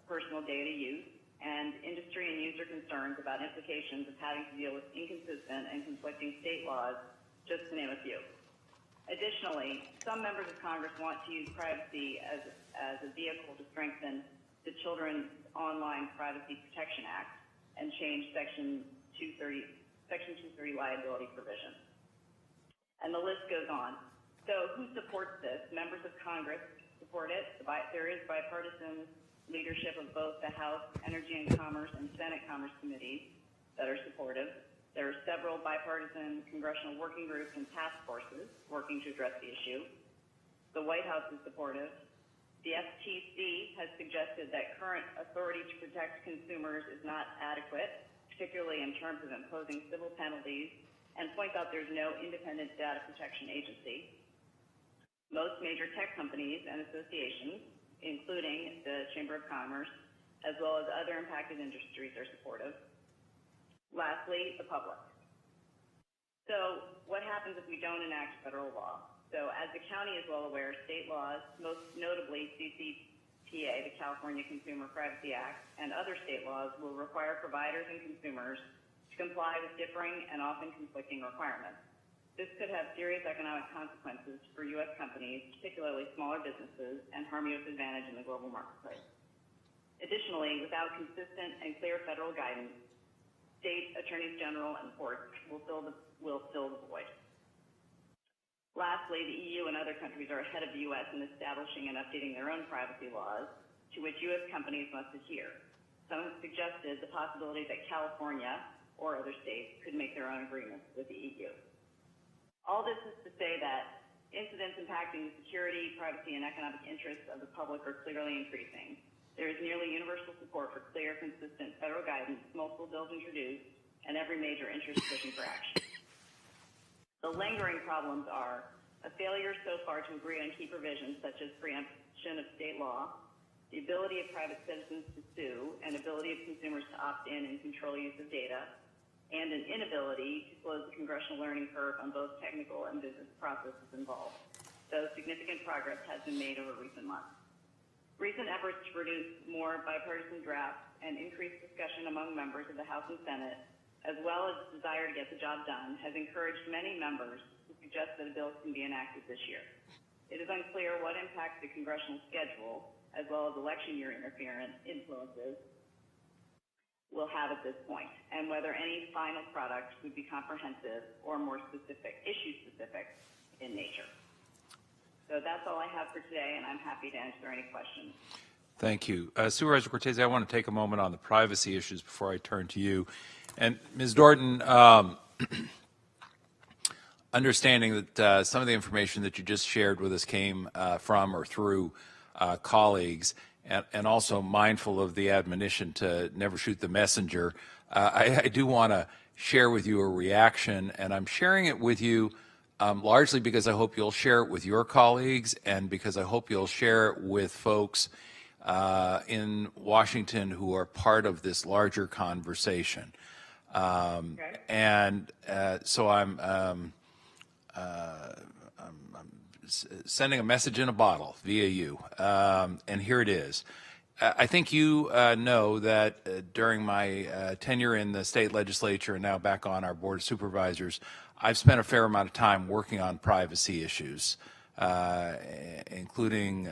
personal data use, and industry and user concerns about implications of having to deal with inconsistent and conflicting state laws, just to name a few. Additionally, some members of Congress want to use privacy as a vehicle to strengthen the Children's Online Privacy Protection Act and change Section 230 liability provisions. And the list goes on. So who supports this? Members of Congress support it. There is bipartisan leadership of both the House Energy and Commerce and Senate Commerce committees that are supportive. There are several bipartisan congressional working groups and task forces working to address the issue. The White House is supportive. The FTC has suggested that current authority to protect consumers is not adequate, particularly in terms of imposing civil penalties, and points out there's no independent data protection agency. Most major tech companies and associations, including the Chamber of Commerce, as well as other impacted industries, are supportive. Lastly, the public. So what happens if we don't enact federal law? So as the county is well aware, state laws, most notably CCPA, the California Consumer Privacy Act, and other state laws will require providers and consumers to comply with differing and often conflicting requirements. This could have serious economic consequences for U.S. companies, particularly smaller businesses, and harm U.S. advantage in the global marketplace. Additionally, without consistent and clear federal guidance, State attorneys general and courts will fill the void. Lastly, the EU and other countries are ahead of the U.S. in establishing and updating their own privacy laws, to which U.S. companies must adhere. Some have suggested the possibility that California or other states could make their own agreements with the EU. All this is to say that incidents impacting the security, privacy, and economic interests of the public are clearly increasing. There is nearly universal support for clear, consistent federal guidance, multiple bills introduced, and every major interest pushing for action. The lingering problems are a failure so far to agree on key provisions such as preemption of state law, the ability of private citizens to sue, and ability of consumers to opt in and control use of data, and an inability to close the congressional learning curve on both technical and business processes involved, though significant progress has been made over recent months. Recent efforts to produce more bipartisan drafts and increase discussion among members of the House and Senate, as well as desire to get the job done, has encouraged many members to suggest that a bill can be enacted this year. It is unclear what impact the congressional schedule, as well as election year interference influences, will have at this point, and whether any final product would be comprehensive or more specific, issue-specific in nature. So that's all I have for today, and I'm happy to answer any questions. Thank you. Supervisor Cortese, I want to take a moment on the privacy issues before I turn to you. And Ms. Dorton, understanding that some of the information that you just shared with us came from or through colleagues, and also mindful of the admonition to never shoot the messenger, I do want to share with you a reaction, and I'm sharing it with you largely because I hope you'll share it with your colleagues and because I hope you'll share it with folks in Washington who are part of this larger conversation. And so I'm sending a message in a bottle via you, and here it is. I think you know that during my tenure in the state legislature and now back on our Board of Supervisors, I've spent a fair amount of time working on privacy issues, including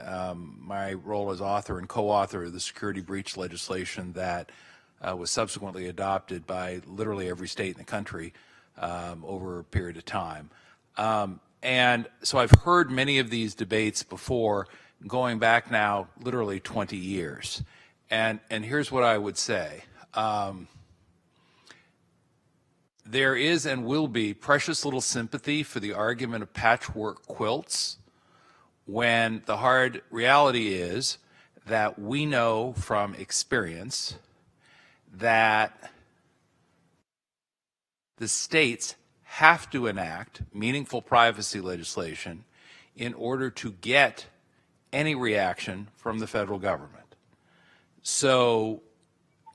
my role as author and co-author of the security breach legislation that was subsequently adopted by literally every state in the country over a period of time. And so I've heard many of these debates before, going back now literally 20 years. And here's what I would say. There is and will be precious little sympathy for the argument of patchwork quilts when the hard reality is that we know from experience that the states have to enact meaningful privacy legislation in order to get any reaction from the federal government. So,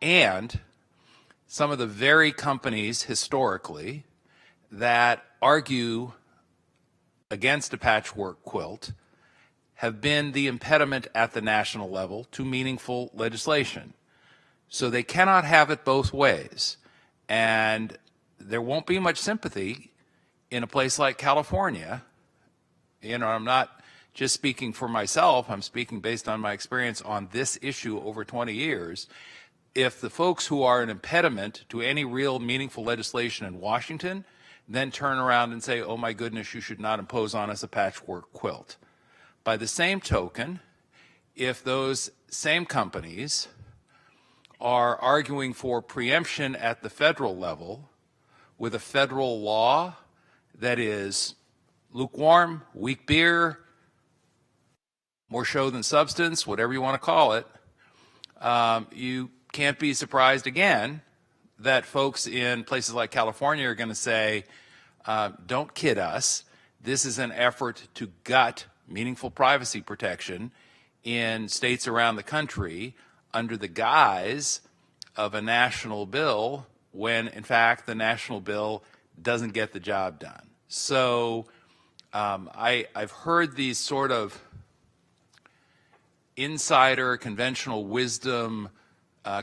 and some of the very companies historically that argue against a patchwork quilt have been the impediment at the national level to meaningful legislation. So they cannot have it both ways. And there won't be much sympathy in a place like California. You know, I'm not just speaking for myself, I'm speaking based on my experience on this issue over 20 years. If the folks who are an impediment to any real meaningful legislation in Washington then turn around and say, oh my goodness, you should not impose on us a patchwork quilt. By the same token, if those same companies are arguing for preemption at the federal level with a federal law that is lukewarm, weak beer, more show than substance, whatever you want to call it, you can't be surprised again that folks in places like California are going to say, don't kid us. This is an effort to gut meaningful privacy protection in states around the country under the guise of a national bill when, in fact, the national bill doesn't get the job done. So I've heard these sort of insider conventional wisdom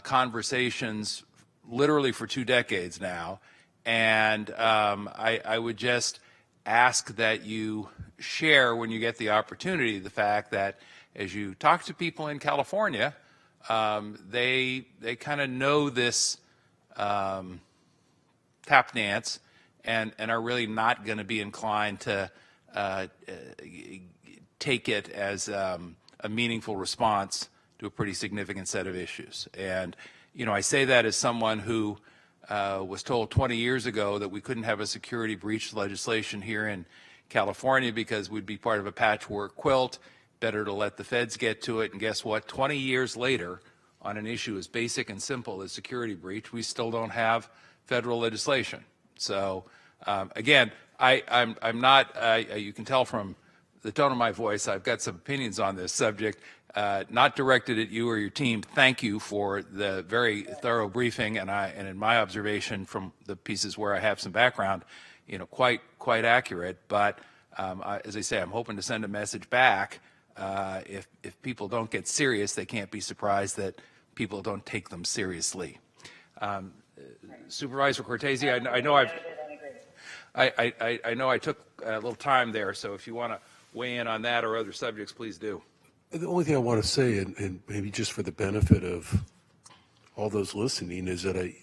conversations literally for 2 decades now, and I would just ask that you share when you get the opportunity the fact that as you talk to people in California, they kind of know this tap dance and are really not going to be inclined to take it as a meaningful response to a pretty significant set of issues. And, I say that as someone who was told 20 years ago that we couldn't have a security breach legislation here in California because we'd be part of a patchwork quilt, better to let the feds get to it. And guess what? 20 years later, on an issue as basic and simple as security breach, we still don't have federal legislation. So again, I'm not, you can tell from the tone of my voice, I've got some opinions on this subject, not directed at you or your team. Thank you for the very thorough briefing, and in my observation from the pieces where I have some background, quite accurate. But as I say, I'm hoping to send a message back. If people don't get serious, they can't be surprised that people don't take them seriously. Supervisor Cortese, I know I took a little time there, so if you want to weigh in on that or other subjects, please do. The only thing I want to say, and maybe just for the benefit of all those listening, is that I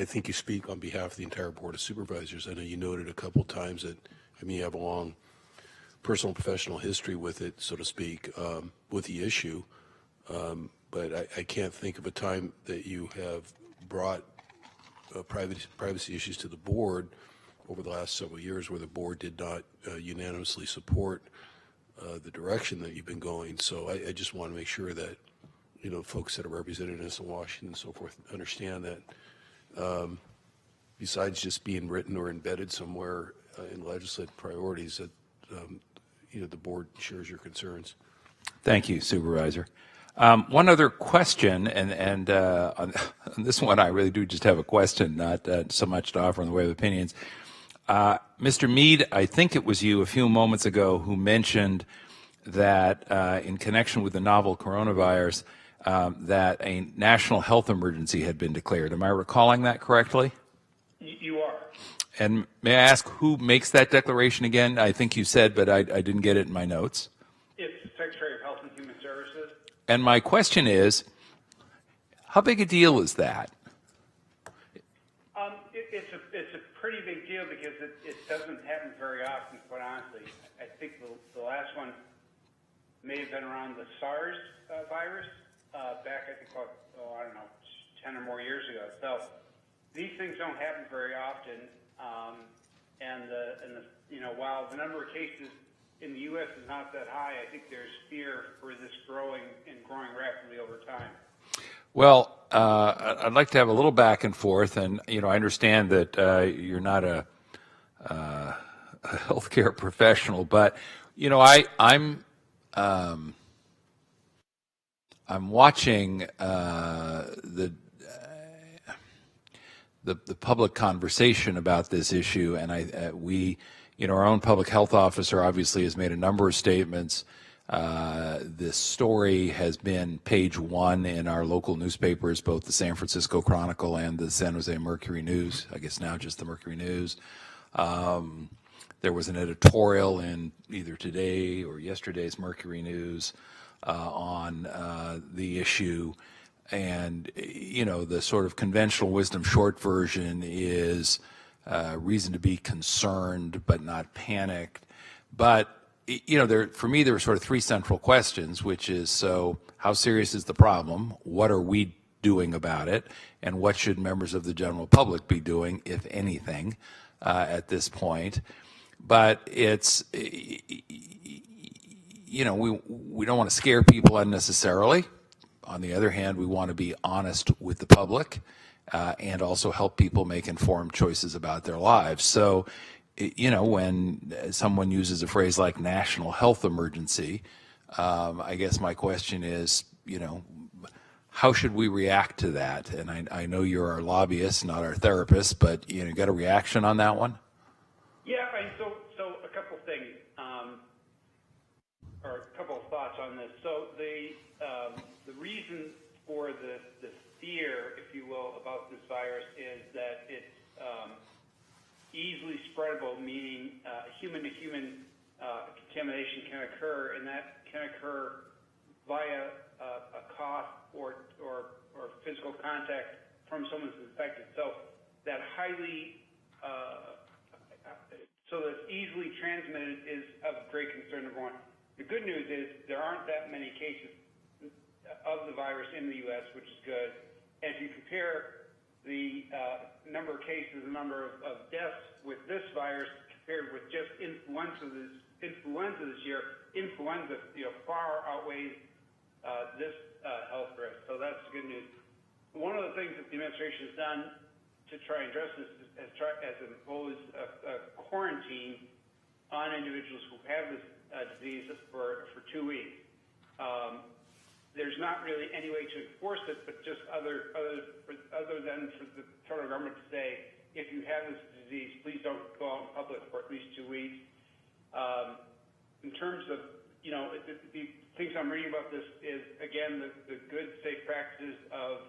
think you speak on behalf of the entire Board of Supervisors. I know you noted a couple times that, you have a long personal and professional history with it, so to speak, with the issue. But I can't think of a time that you have brought privacy issues to the board over the last several years where the board did not unanimously support the direction that you've been going. So I just want to make sure that, folks that are representing us in Washington and so forth understand that besides just being written or embedded somewhere in legislative priorities, that, the board shares your concerns. Thank you, Supervisor. One other question, and on this one I really do just have a question, not so much to offer in the way of opinions. Mr. Mead, I think it was you a few moments ago who mentioned that in connection with the novel coronavirus, that a national health emergency had been declared. Am I recalling that correctly? You are. And may I ask who makes that declaration again? I think you said, but I didn't get it in my notes. It's the Secretary of Health and Human Services. And my question is, how big a deal is that? It's a pretty big deal because it doesn't happen very often, quite honestly. I think the last one may have been around the SARS virus back, I think, 10 or more years ago. So these things don't happen very often, while the number of cases in the U.S. is not that high, I think there's fear for this growing rapidly over time. Well, I'd like to have a little back and forth, and I understand that you're not a healthcare professional, but I'm watching the public conversation about this issue, and we, our own public health officer obviously has made a number of statements. This story has been page one in our local newspapers, both the San Francisco Chronicle and the San Jose Mercury News, I guess now just the Mercury News. There was an editorial in either today or yesterday's Mercury News on the issue. And, the sort of conventional wisdom short version is reason to be concerned but not panicked. But for me, there were sort of three central questions, which is, so how serious is the problem? What are we doing about it? And what should members of the general public be doing, if anything, at this point? But it's, we don't want to scare people unnecessarily. On the other hand, we want to be honest with the public and also help people make informed choices about their lives. So, when someone uses a phrase like national health emergency, I guess my question is, how should we react to that? And I know you're our lobbyist, not our therapist, but you got a reaction on that one? Yeah, so a couple things, or a couple of thoughts on this. So the reason for the fear, if you will, about this virus is that it's easily spreadable, meaning human-to-human contamination can occur, and that can occur via a cough or physical contact from someone who's infected. So that highly, so that's easily transmitted is of great concern, number one. The good news is there aren't that many cases of the virus in the U.S., which is good. And if you compare the number of cases, the number of deaths with this virus compared with just influenza this year, influenza far outweighs this health risk. So that's good news. One of the things that the administration has done to try and address this has imposed a quarantine on individuals who have this disease for 2 weeks. There's not really any way to enforce it, but just other than for the federal government to say, if you have this disease, please don't go out in public for at least 2 weeks. In terms of, the things I'm reading about this is, again, the good, safe practices of,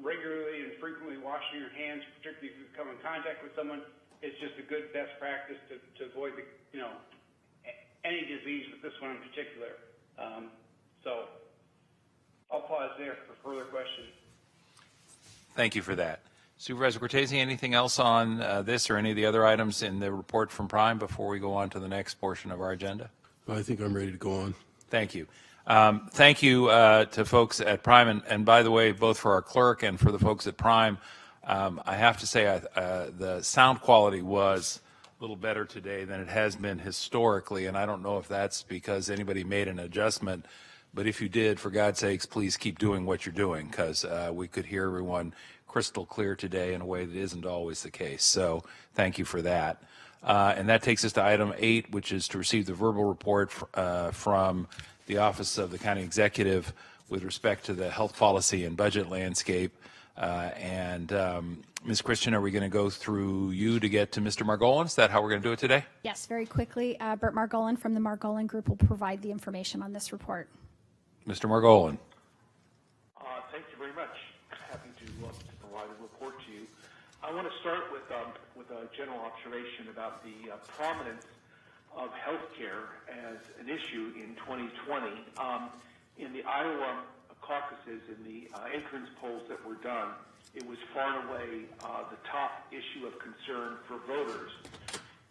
regularly and frequently washing your hands, particularly if you come in contact with someone, is just a good best practice to avoid any disease, but this one in particular. So I'll pause there for further questions. Thank you for that. Supervisor Cortese, anything else on this or any of the other items in the report from Prime before we go on to the next portion of our agenda? I think I'm ready to go on. Thank you. Thank you to folks at Prime. And by the way, both for our clerk and for the folks at Prime, I have to say the sound quality was a little better today than it has been historically. And I don't know if that's because anybody made an adjustment. But if you did, for God's sakes, please keep doing what you're doing, because we could hear everyone crystal clear today in a way that isn't always the case. So thank you for that. And that takes us to item 8, which is to receive the verbal report from the Office of the County Executive with respect to the health policy and budget landscape. Ms. Christian, are we going to go through you to get to Mr. Margolin? Is that how we're going to do it today? Yes, very quickly. Bert Margolin from the Margolin Group will provide the information on this report. Mr. Margolin. Thank you very much. Happy to provide a report to you. I want to start with a general observation about the prominence of healthcare as an issue in 2020. In the Iowa caucuses, in the entrance polls that were done, it was far and away the top issue of concern for voters.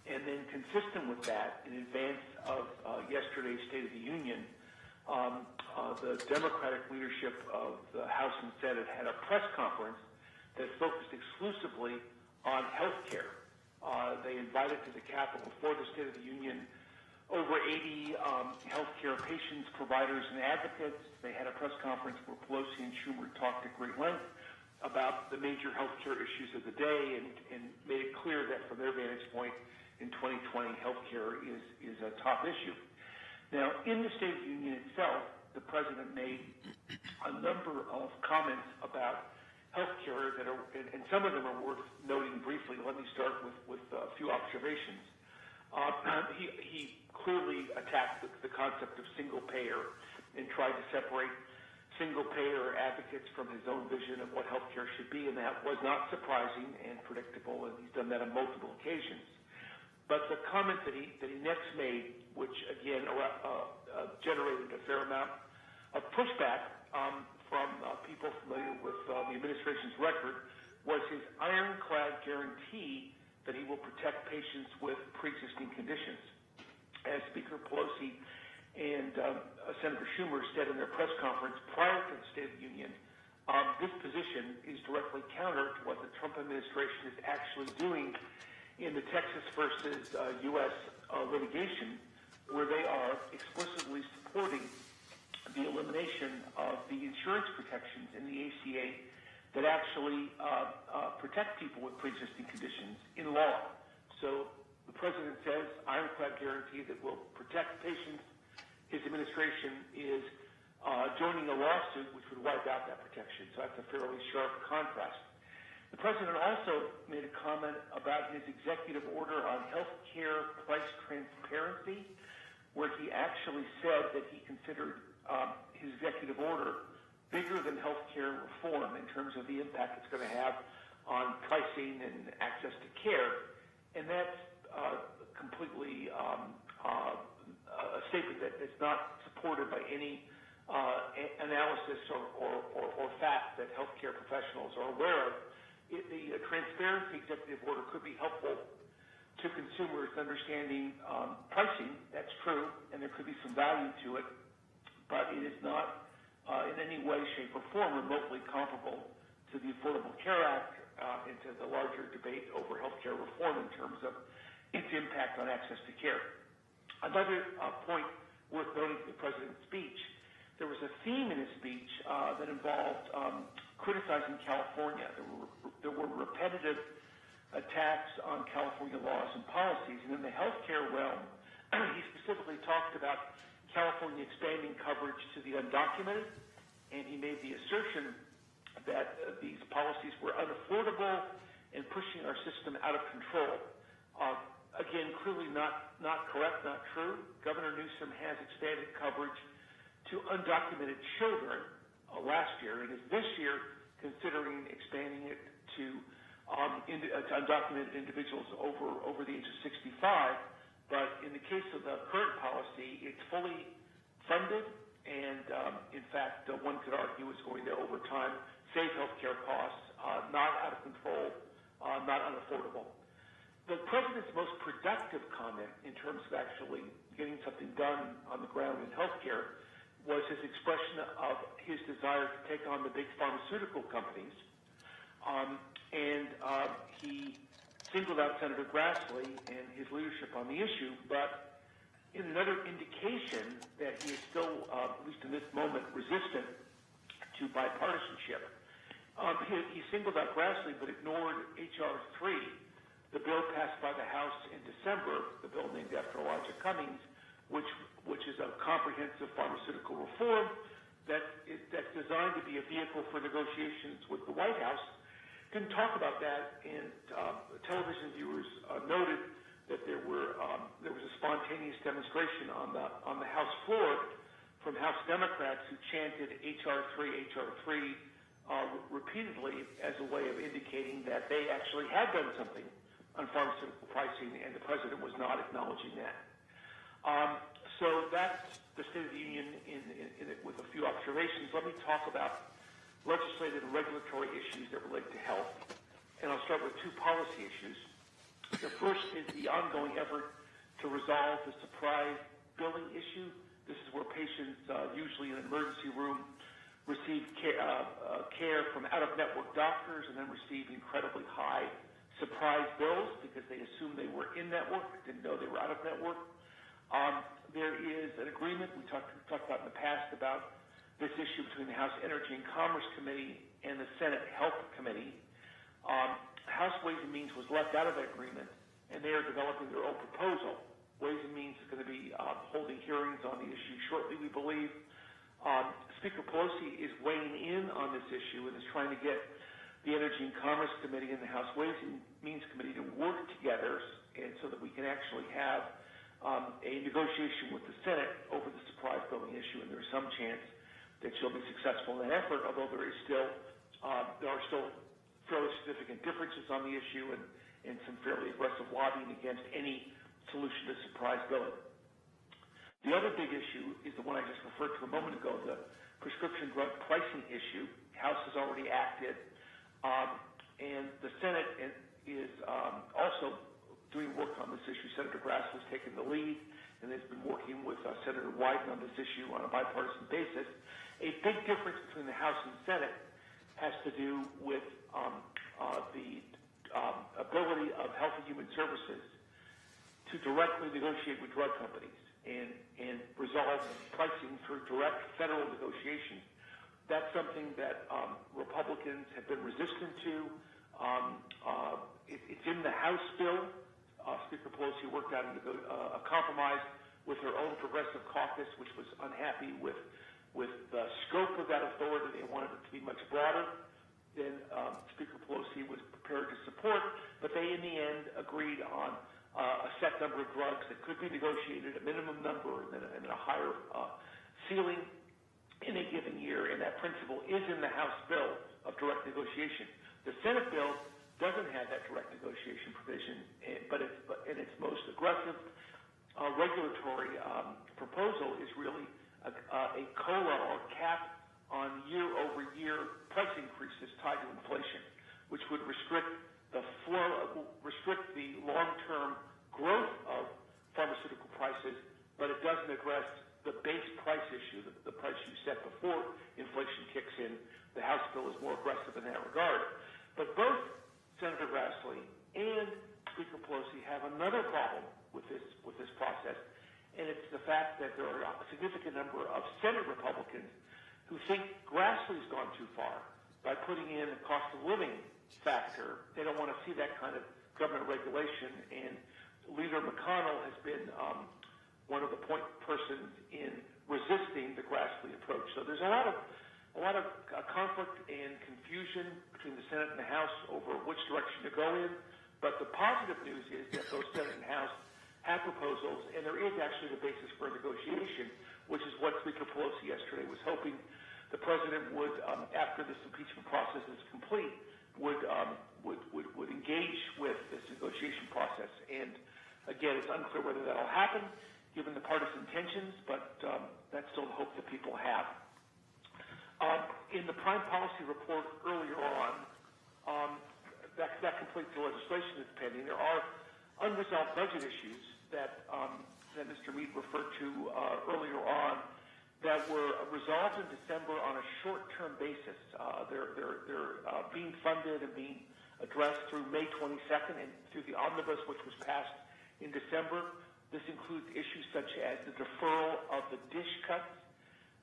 And then consistent with that, in advance of yesterday's State of the Union, the Democratic leadership of the House and Senate had a press conference that focused exclusively on health care. They invited to the Capitol before the State of the Union over 80 healthcare patients, providers, and advocates. They had a press conference where Pelosi and Schumer talked at great length about the major healthcare issues of the day and made it clear that from their vantage point in 2020, healthcare is a top issue. Now, in the State of the Union itself, the President made a number of comments about healthcare that are, and some of them are worth noting briefly. Let me start with a few observations. He clearly attacked the concept of single payer and tried to separate single payer advocates from his own vision of what healthcare should be, and that was not surprising and predictable, and he's done that on multiple occasions. But the comment that he next made, which again generated a fair amount of pushback from people familiar with the administration's record, was his ironclad guarantee that he will protect patients with pre-existing conditions. As Speaker Pelosi and Senator Schumer said in their press conference prior to the State of the Union, this position is directly counter to what the Trump administration is actually doing in the Texas versus U.S. Litigation, where they are explicitly supporting the elimination of the insurance protections in the ACA that actually protect people with pre-existing conditions in law. So the President says, ironclad guarantee that will protect patients. His administration is joining a lawsuit which would wipe out that protection. So that's a fairly sharp contrast. The President also made a comment about his executive order on health care price transparency, where he actually said that he considered his executive order bigger than health care reform in terms of the impact it's going to have on pricing and access to care. And that's completely a statement that is not supported by any analysis or fact that healthcare professionals are aware of. the transparency executive order could be helpful to consumers understanding pricing. That's true, and there could be some value to it, but it is not in any way, shape, or form remotely comparable to the Affordable Care Act and to the larger debate over healthcare reform in terms of its impact on access to care. Another point worth noting in the President's speech, there was a theme in his speech that involved criticizing California. There were repetitive attacks on California laws and policies, and in the healthcare realm, he specifically talked about California expanding coverage to the undocumented, and he made the assertion that these policies were unaffordable and pushing our system out of control. Again, clearly not correct, not true. Governor Newsom has expanded coverage to undocumented children last year, and is this year considering expanding it to undocumented individuals over the age of 65. But in the case of the current policy, it's fully funded, and in fact, one could argue is going to, over time, save healthcare costs, not out of control, not unaffordable. The President's most productive comment in terms of actually getting something done on the ground in healthcare was his expression of his desire to take on the big pharmaceutical companies, and he singled out Senator Grassley and his leadership on the issue, but in another indication that he is still, at least in this moment, resistant to bipartisanship. He singled out Grassley but ignored H.R. 3, the bill passed by the House in December, the bill named after Elijah Cummings, which is a comprehensive pharmaceutical reform that's designed to be a vehicle for negotiations with the White House. Didn't talk about that, and television viewers noted that there was a spontaneous demonstration on the House floor from House Democrats who chanted H.R. 3, H.R. 3 repeatedly as a way of indicating that they actually had done something on pharmaceutical pricing, and the President was not acknowledging that. So that's the State of the Union in it with a few observations. Let me talk about legislative and regulatory issues that relate to health, and I'll start with two policy issues. The first is the ongoing effort to resolve the surprise billing issue. This is where patients, usually in an emergency room, receive care from out-of-network doctors and then receive incredibly high surprise bills because they assumed they were in-network, didn't know they were out-of-network. There is an agreement we talked about in the past about this issue between the House Energy and Commerce Committee and the Senate Health Committee. House Ways and Means was left out of that agreement, and they are developing their own proposal. Ways and Means is going to be holding hearings on the issue shortly, we believe. Speaker Pelosi is weighing in on this issue and is trying to get the Energy and Commerce Committee and the House Ways and Means Committee to work together, and so that we can actually have a negotiation with the Senate over the surprise billing issue, and there's some chance that she'll be successful in that effort, although there are still fairly significant differences on the issue and some fairly aggressive lobbying against any solution to surprise billing. The other big issue is the one I just referred to a moment ago, the prescription drug pricing issue. House has already acted, and the Senate is also doing work on this issue. Senator Grassley has taken the lead and has been working with Senator Wyden on this issue on a bipartisan basis. A big difference between the House and Senate has to do with the ability of Health and Human Services to directly negotiate with drug companies and resolve pricing through direct federal negotiations. That's something that Republicans have been resistant to. It's in the House bill. Speaker Pelosi worked out a compromise with her own progressive caucus, which was unhappy with the scope of that authority. They wanted it to be much broader than Speaker Pelosi was prepared to support, but they in the end agreed on a set number of drugs that could be negotiated, a minimum number and a higher ceiling in a given year, and that principle is in the House bill of direct negotiation. The Senate bill doesn't have that direct negotiation provision, but its most aggressive regulatory proposal is really a COLA or cap on year-over-year price increases tied to inflation. which would restrict the long-term growth of pharmaceutical prices, but it doesn't address the base price issue, the price you set before inflation kicks in. The House bill is more aggressive in that regard. But both Senator Grassley and Speaker Pelosi have another problem with this process, and it's the fact that there are a significant number of Senate Republicans who think Grassley's gone too far by putting in a cost of living factor. They don't want to see that kind of government regulation, and Leader McConnell has been one of the point persons in resisting the Grassley approach. So there's a lot of conflict and confusion between the Senate and the House over which direction to go in. But the positive news is that both Senate and House have proposals, and there is actually the basis for a negotiation, which is what Speaker Pelosi yesterday was hoping the president would, after this impeachment process is complete, would engage with this negotiation process. And again, it's unclear whether that'll happen, given the partisan tensions, but that's still the hope that people have. In the Prime Policy Report earlier on, that completes the legislation that's pending. There are unresolved budget issues that Mr. Mead referred to earlier on that were resolved in December on a short-term basis. They're being funded and being addressed through May 22nd and through the omnibus, which was passed in December. This includes issues such as the deferral of the dish cuts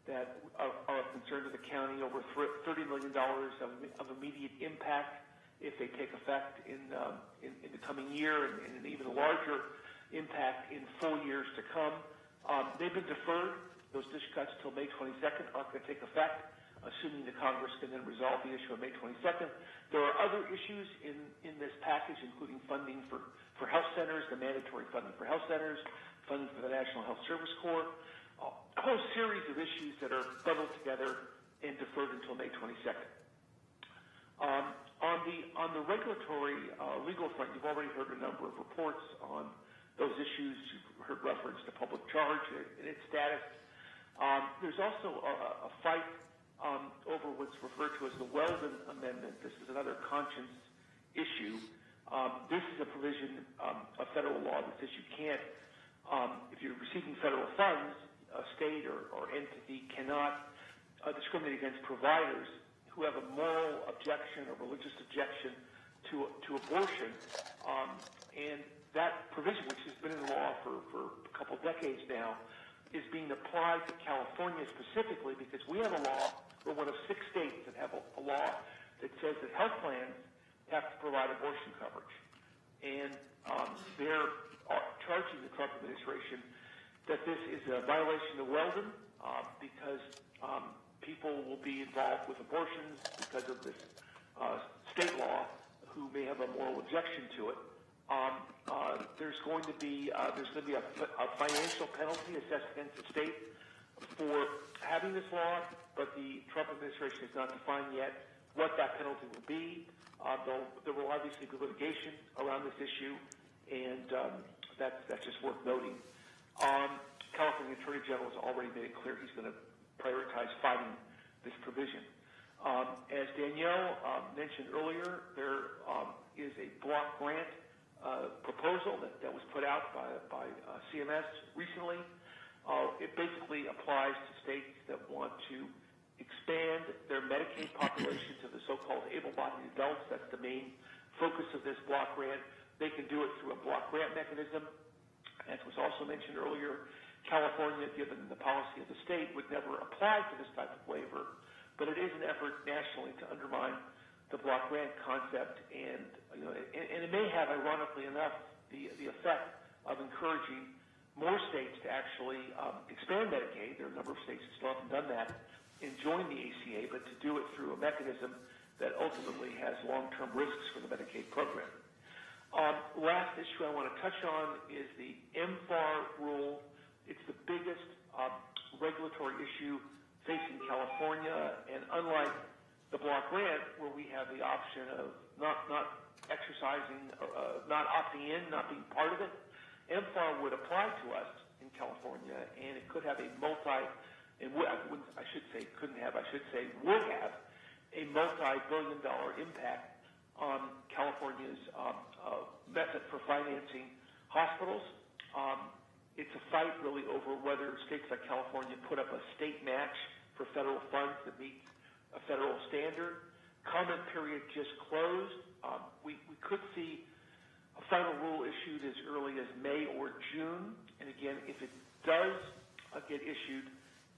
that are of concern to the county, over $30 million of immediate impact if they take effect in the coming year, and an even larger impact in full years to come. They've been deferred. Those dish cuts till May 22nd aren't going to take effect, assuming the Congress can then resolve the issue on May 22nd. There are other issues in this package, including funding for health centers, the mandatory funding for health centers, funding for the National Health Service Corps, a whole series of issues that are bundled together and deferred until May 22nd. On the regulatory legal front, you've already heard a number of reports on those issues. You've heard reference to public charge and its status. There's also a fight over what's referred to as the Weldon Amendment. This is another conscience issue. This is a provision of federal law that says you can't, if you're receiving federal funds, a state or entity cannot discriminate against providers who have a moral objection or religious objection to abortion. And that provision, which has been in law for a couple of decades now, is being applied to California specifically because we have a law, we're one of 6 states that have a law that says that health plans have to provide abortion coverage. And they're charging the Trump administration that this is a violation of Weldon because people will be involved with abortions because of this state law who may have a moral objection to it. There's going to be a financial penalty assessed against the state for having this law, but the Trump administration has not defined yet what that penalty will be. There will obviously be litigation around this issue, and that's just worth noting. California Attorney General has already made it clear he's going to prioritize fighting this provision. As Danielle mentioned earlier, there is a block grant proposal that was put out by CMS recently. It basically applies to states that want to expand their Medicaid population to the so-called able-bodied adults. That's the main focus of this block grant. They can do it through a block grant mechanism. As was also mentioned earlier, California, given the policy of the state, would never apply for this type of waiver, but it is an effort nationally to undermine the block grant concept, and it may have, ironically enough, the effect of encouraging more states to actually expand Medicaid. There are a number of states that still haven't done that and join the ACA, but to do it through a mechanism that ultimately has long-term risks for the Medicaid program. Last issue I want to touch on is the MFAR rule. It's the biggest regulatory issue facing California, and unlike the block grant, where we have the option of not exercising, not opting in, not being part of it, MFAR would apply to us in California, and it could have a would have a multi-billion-dollar impact on California's method for financing hospitals. It's a fight really over whether states like California put up a state match for federal funds that meets a federal standard. Comment period just closed. We could see a final rule issued as early as May or June. And again, if it does get issued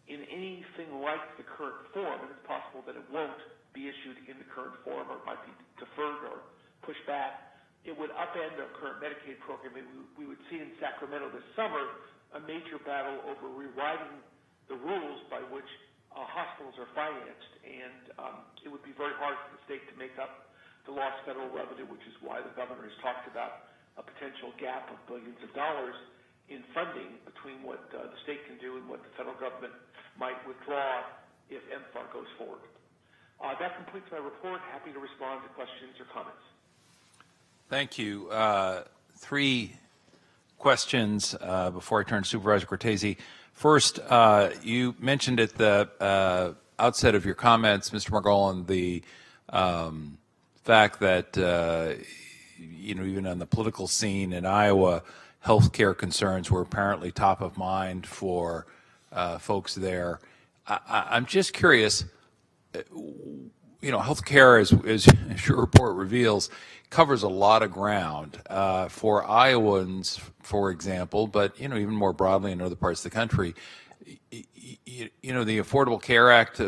in anything like the current form, and it's possible that it won't be issued in the current form or it might be deferred or pushed back, it would upend our current Medicaid program. We would see in Sacramento this summer a major battle over rewriting the rules by which hospitals are financed, and it would be very hard for the state to make up the lost federal revenue, which is why the governor has talked about a potential gap of billions of dollars in funding between what the state can do and what the federal government might withdraw if MFAR goes forward. That completes my report. Happy to respond to questions or comments. Thank you. Three questions before I turn to Supervisor Cortese. First, you mentioned at the outset of your comments, Mr. Margolin, the fact that even on the political scene in Iowa, health care concerns were apparently top of mind for folks there. I'm just curious. Health care, as your report reveals, covers a lot of ground for Iowans, for example, but even more broadly in other parts of the country. The Affordable Care Act,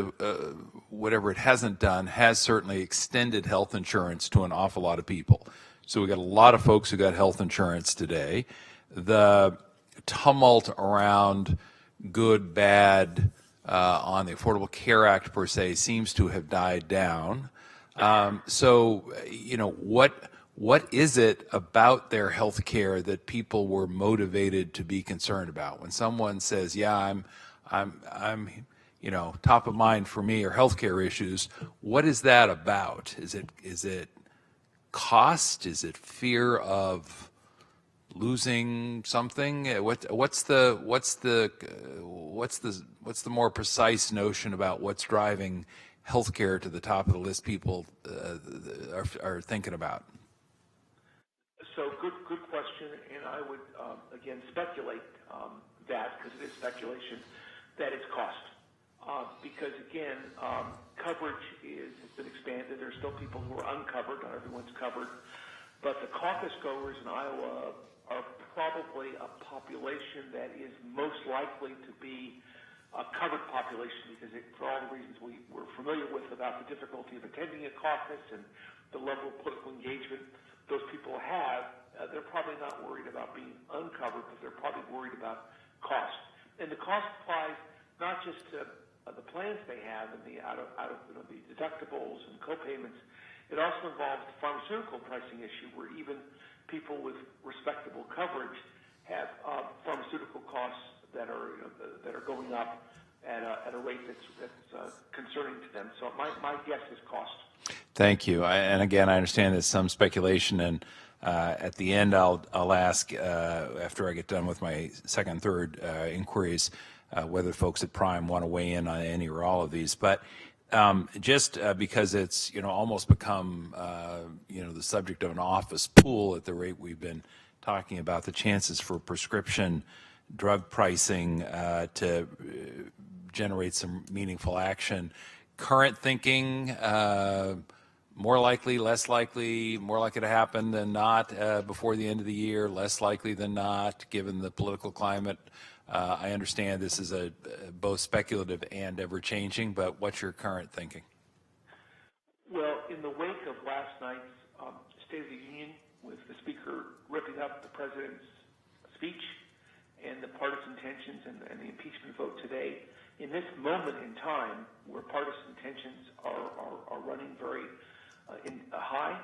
whatever it hasn't done, has certainly extended health insurance to an awful lot of people. So we got a lot of folks who got health insurance today. The tumult around good, bad on the Affordable Care Act per se seems to have died down. What is it about their health care that people were motivated to be concerned about? When someone says, "Yeah, I'm top of mind for me are health care issues," what is that about? Is it cost? Is it fear of losing something? What's the more precise notion about what's driving healthcare to the top of the list people are thinking about? So good question, and I would again speculate that, because it is speculation, that it's cost. Because again, coverage has been expanded. There are still people who are uncovered. Not everyone's covered, but the caucus goers in Iowa are probably a population that is most likely to be a covered population, because for all the reasons we're familiar with about the difficulty of attending a caucus and the level of political engagement those people have, they're probably not worried about being uncovered, but they're probably worried about cost. And the cost applies not just to the plans they have and the out of the deductibles and co-payments. It also involves the pharmaceutical pricing issue, where even people with respectable coverage have pharmaceutical costs that are going up at a rate that's concerning to them. So my guess is cost. Thank you. And again, I understand there's some speculation, and at the end, I'll ask after I get done with my second and third inquiries whether folks at Prime want to weigh in on any or all of these. But just because it's almost become the subject of an office pool at the rate we've been talking about, the chances for prescription drug pricing to generate some meaningful action. Current thinking, more likely, less likely, more likely to happen than not before the end of the year, less likely than not, given the political climate. I understand this is both speculative and ever-changing, but what's your current thinking? Well, in the wake of last night's State of the Union, with the Speaker ripping up the President's speech and the partisan tensions and the impeachment vote today, in this moment in time where partisan tensions are running very high,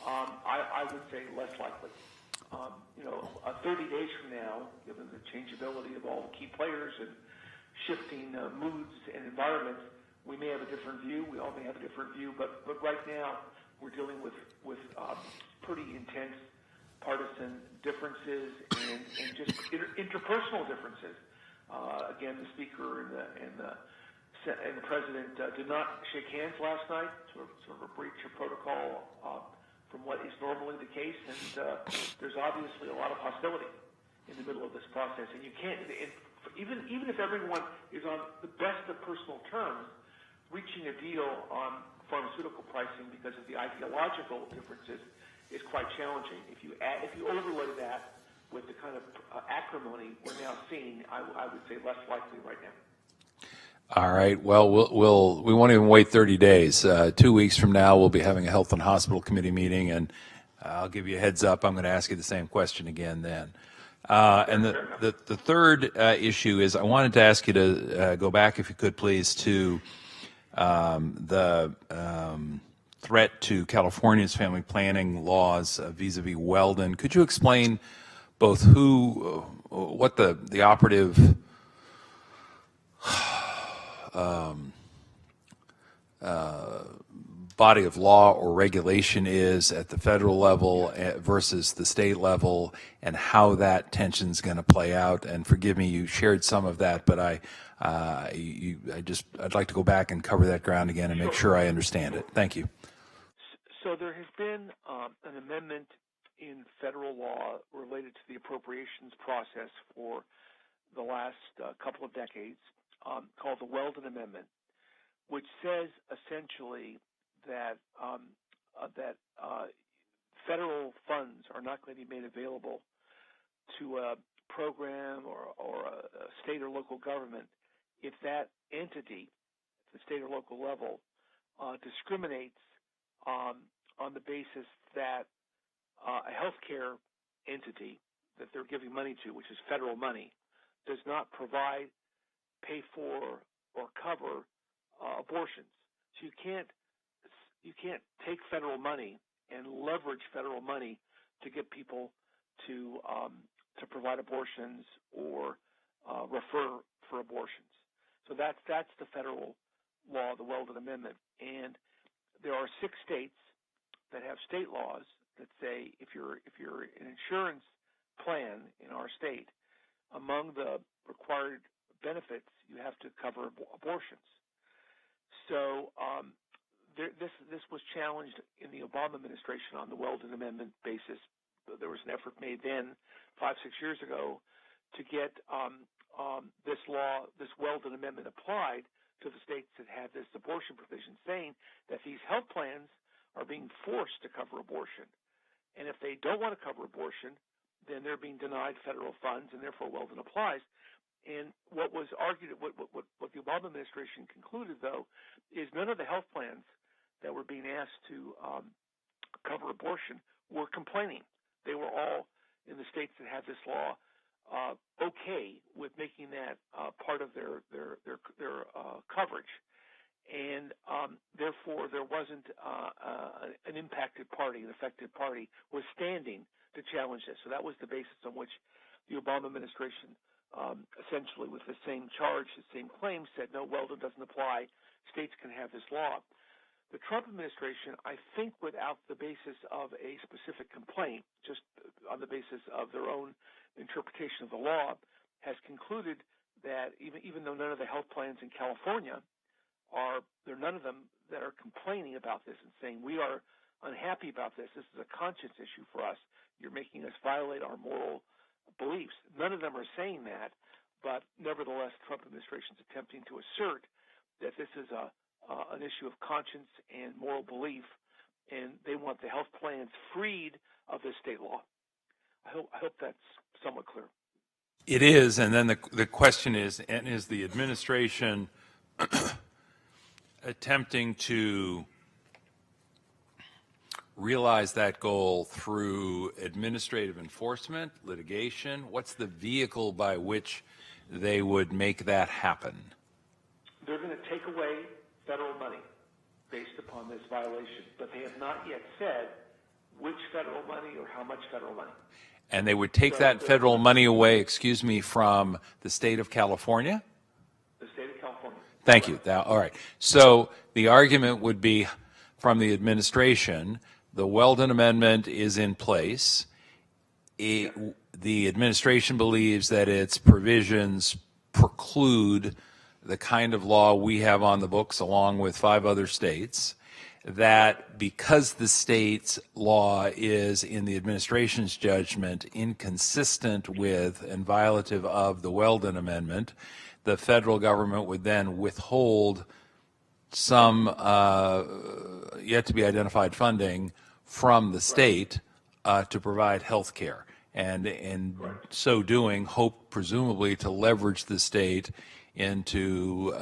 I would say less likely. 30 days from now, given the changeability of all the key players and shifting moods and environments, we may have a different view. We all may have a different view, but right now we're dealing with pretty intense partisan differences and just interpersonal differences. Again, the Speaker and the President did not shake hands last night, sort of a breach of protocol. from what is normally the case, and there's obviously a lot of hostility in the middle of this process. And you can't, even if everyone is on the best of personal terms, reaching a deal on pharmaceutical pricing because of the ideological differences is quite challenging. If you overlay that with the kind of acrimony we're now seeing, I would say less likely right now. All right. Well, we won't even wait 30 days. 2 weeks from now, we'll be having a Health and Hospital Committee meeting, and I'll give you a heads up. I'm going to ask you the same question again then. And the third issue is I wanted to ask you to go back, if you could, please, to the threat to California's family planning laws vis-a-vis Weldon. Could you explain both what the operative body of law or regulation is at the federal level versus the state level, and how that tension is going to play out? And forgive me, you shared some of that, but I'd like to go back and cover that ground again and make sure I understand it. Thank you. So there has been an amendment in federal law related to the appropriations process for the last couple of decades, called the Weldon Amendment, which says essentially that federal funds are not going to be made available to a program or a state or local government if that entity, the state or local level, discriminates on the basis that a healthcare entity that they're giving money to, which is federal money, does not provide, pay for, or cover abortions. So you can't take federal money and leverage federal money to get people to provide abortions or refer for abortions. So that's the federal law, the Weldon Amendment. And there are 6 states that have state laws that say if you're an insurance plan in our state, among the required benefits, you have to cover abortions. So this was challenged in the Obama administration on the Weldon Amendment basis. There was an effort made then, 5-6 years ago, to get this law, this Weldon Amendment, applied to the states that had this abortion provision, saying that these health plans are being forced to cover abortion. And if they don't want to cover abortion, then they're being denied federal funds, and therefore Weldon applies. And what was argued, what the Obama administration concluded, though, is none of the health plans that were being asked to cover abortion were complaining. They were all, in the states that have this law, okay with making that part of their coverage. And therefore, there wasn't an impacted party, an affected party, was standing to challenge this. So that was the basis on which the Obama administration, essentially with the same charge, the same claim, said, no, Weldon doesn't apply. States can have this law. The Trump administration, I think without the basis of a specific complaint, just on the basis of their own interpretation of the law, has concluded that even though none of the health plans in California there are none of them that are complaining about this and saying, we are unhappy about this. This is a conscience issue for us. You're making us violate our moral beliefs. None of them are saying that, but nevertheless, the Trump administration is attempting to assert that this is an issue of conscience and moral belief, and they want the health plans freed of this state law. I hope that's somewhat clear. It is, and then the question is, and is the administration attempting to realize that goal through administrative enforcement, litigation? What's the vehicle by which they would make that happen? They're going to take away federal money based upon this violation, but they have not yet said which federal money or how much federal money. And they would take that federal money away, from the state of California? The state of California. Thank you. All right. So the argument would be from the administration, the Weldon Amendment is in place. The administration believes that its provisions preclude the kind of law we have on the books along with 5 other states. that because the state's law is, in the administration's judgment, inconsistent with and violative of the Weldon Amendment, the federal government would then withhold some yet to be identified funding from the state to provide health care. And in so doing, hope presumably to leverage the state into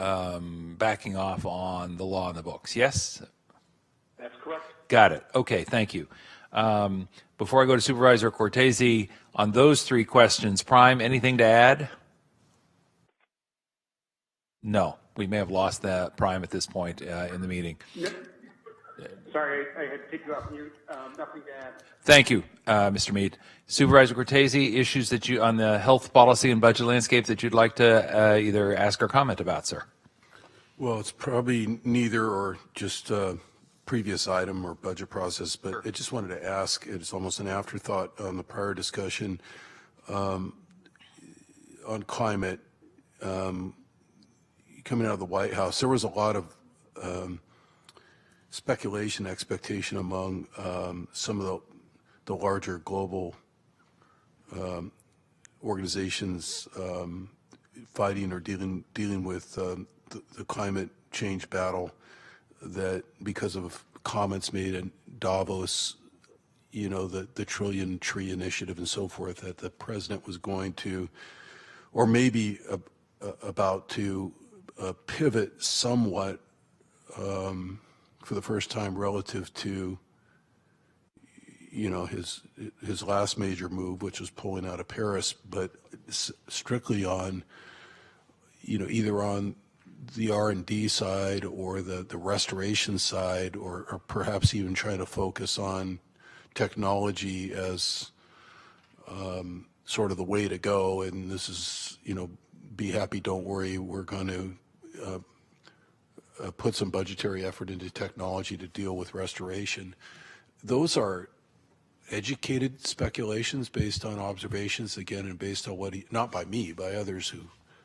backing off on the law in the books. Yes? That's correct. Got it. Okay, thank you. Before I go to Supervisor Cortese, on those three questions, Prime, anything to add? No. We may have lost that Prime at this point in the meeting. No. Sorry, I had to take you off mute. Nothing to add. Thank you, Mr. Mead. Supervisor Cortese, issues that you on the health policy and budget landscape that you'd like to either ask or comment about, sir? Well, it's probably neither or just previous item or budget process, but I just wanted to ask, it's almost an afterthought on the prior discussion on climate coming out of the White House. There was a lot of speculation, expectation among some of the larger global organizations fighting or dealing with the climate change battle, that because of comments made in Davos, you know, the Trillion Tree Initiative and so forth, that the president was going to, or maybe about to pivot somewhat for the first time relative to, you know, his last major move, which was pulling out of Paris, but strictly on, you know, either on the R&D side or the restoration side, or perhaps even trying to focus on technology as sort of the way to go. And this is, you know, be happy, don't worry, we're going to put some budgetary effort into technology to deal with restoration. Those are educated speculations based on observations, again, and based on what not by me, by others who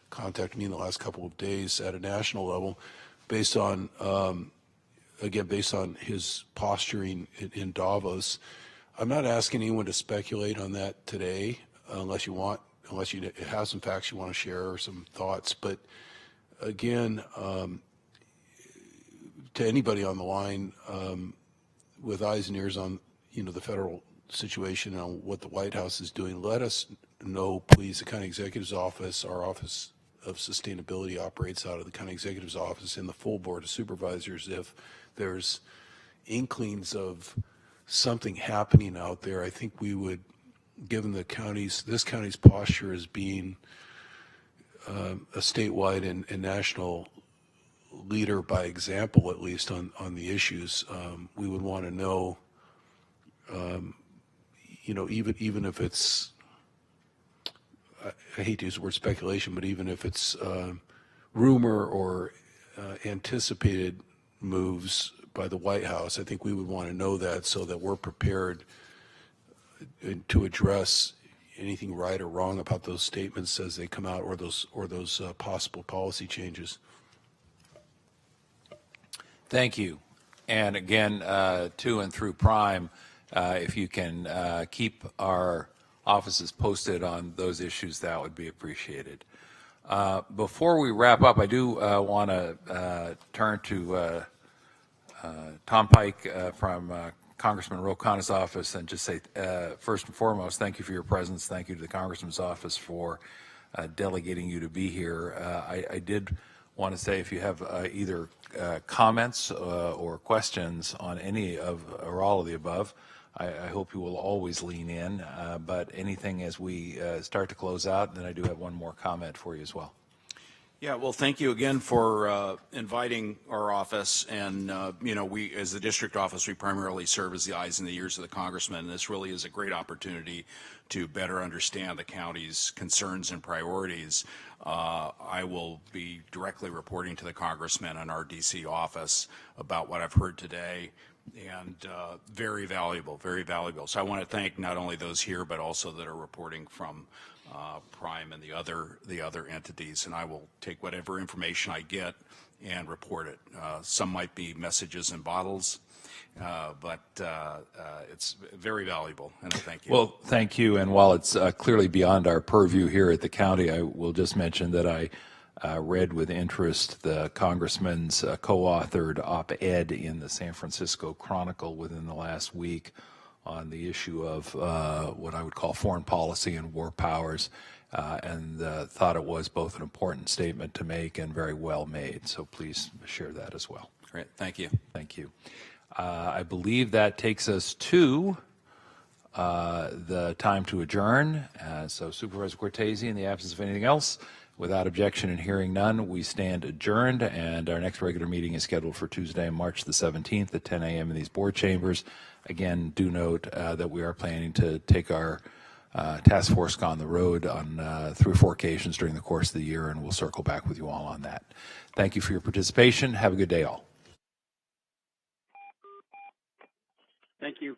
contacted me in the last couple of days at a national level, based on, again, based on his posturing in Davos. I'm not asking anyone to speculate on that today, unless you have some facts you want to share or some thoughts. But again, to anybody on the line with eyes and ears on, you know, the federal situation and on what the White House is doing, let us know, please. The County Executive's Office, our Office of Sustainability, operates out of the County Executive's Office and the full Board of Supervisors. If there's inklings of something happening out there, I think we would, given this county's posture as being a statewide and national leader by example, at least on the issues, we would want to know, you know, even if it's, I hate to use the word speculation, but even if it's rumor or anticipated moves by the White House, I think we would want to know that so that we're prepared to address anything right or wrong about those statements as they come out, or those possible policy changes. Thank you. And again, to and through Prime, if you can keep our offices posted on those issues, that would be appreciated. Before we wrap up, I do want to turn to Tom Pike from Congressman Ro Khanna's office and just say, first and foremost, thank you for your presence. Thank you to the Congressman's office for delegating you to be here. I did want to say, if you have either comments or questions on any of or all of the above, I hope you will always lean in, but anything as we start to close out, then I do have one more comment for you as well. Yeah, well, thank you again for inviting our office. And, you know, we, as the district office, we primarily serve as the eyes and the ears of the congressman. And this really is a great opportunity to better understand the county's concerns and priorities. I will be directly reporting to the congressman in our DC office about what I've heard today. And very valuable, very valuable. So I want to thank not only those here, but also that are reporting from Prime and the other entities, and I will take whatever information I get and report it. Some might be messages in bottles, but it's very valuable, and I thank you. Well, thank you. And while it's clearly beyond our purview here at the county, I will just mention that I read with interest the congressman's co-authored op-ed in the San Francisco Chronicle within the last week on the issue of what I would call foreign policy and war powers, and thought it was both an important statement to make and very well made. So please share that as well. Great. Thank you. Thank you. I believe that takes us to the time to adjourn. So Supervisor Cortese, in the absence of anything else, without objection and hearing none, we stand adjourned, and our next regular meeting is scheduled for Tuesday, March the 17th at 10 a.m. in these board chambers. Again, do note that we are planning to take our task force on the road on 3 or 4 occasions during the course of the year, and we'll circle back with you all on that. Thank you for your participation. Have a good day, all. Thank you.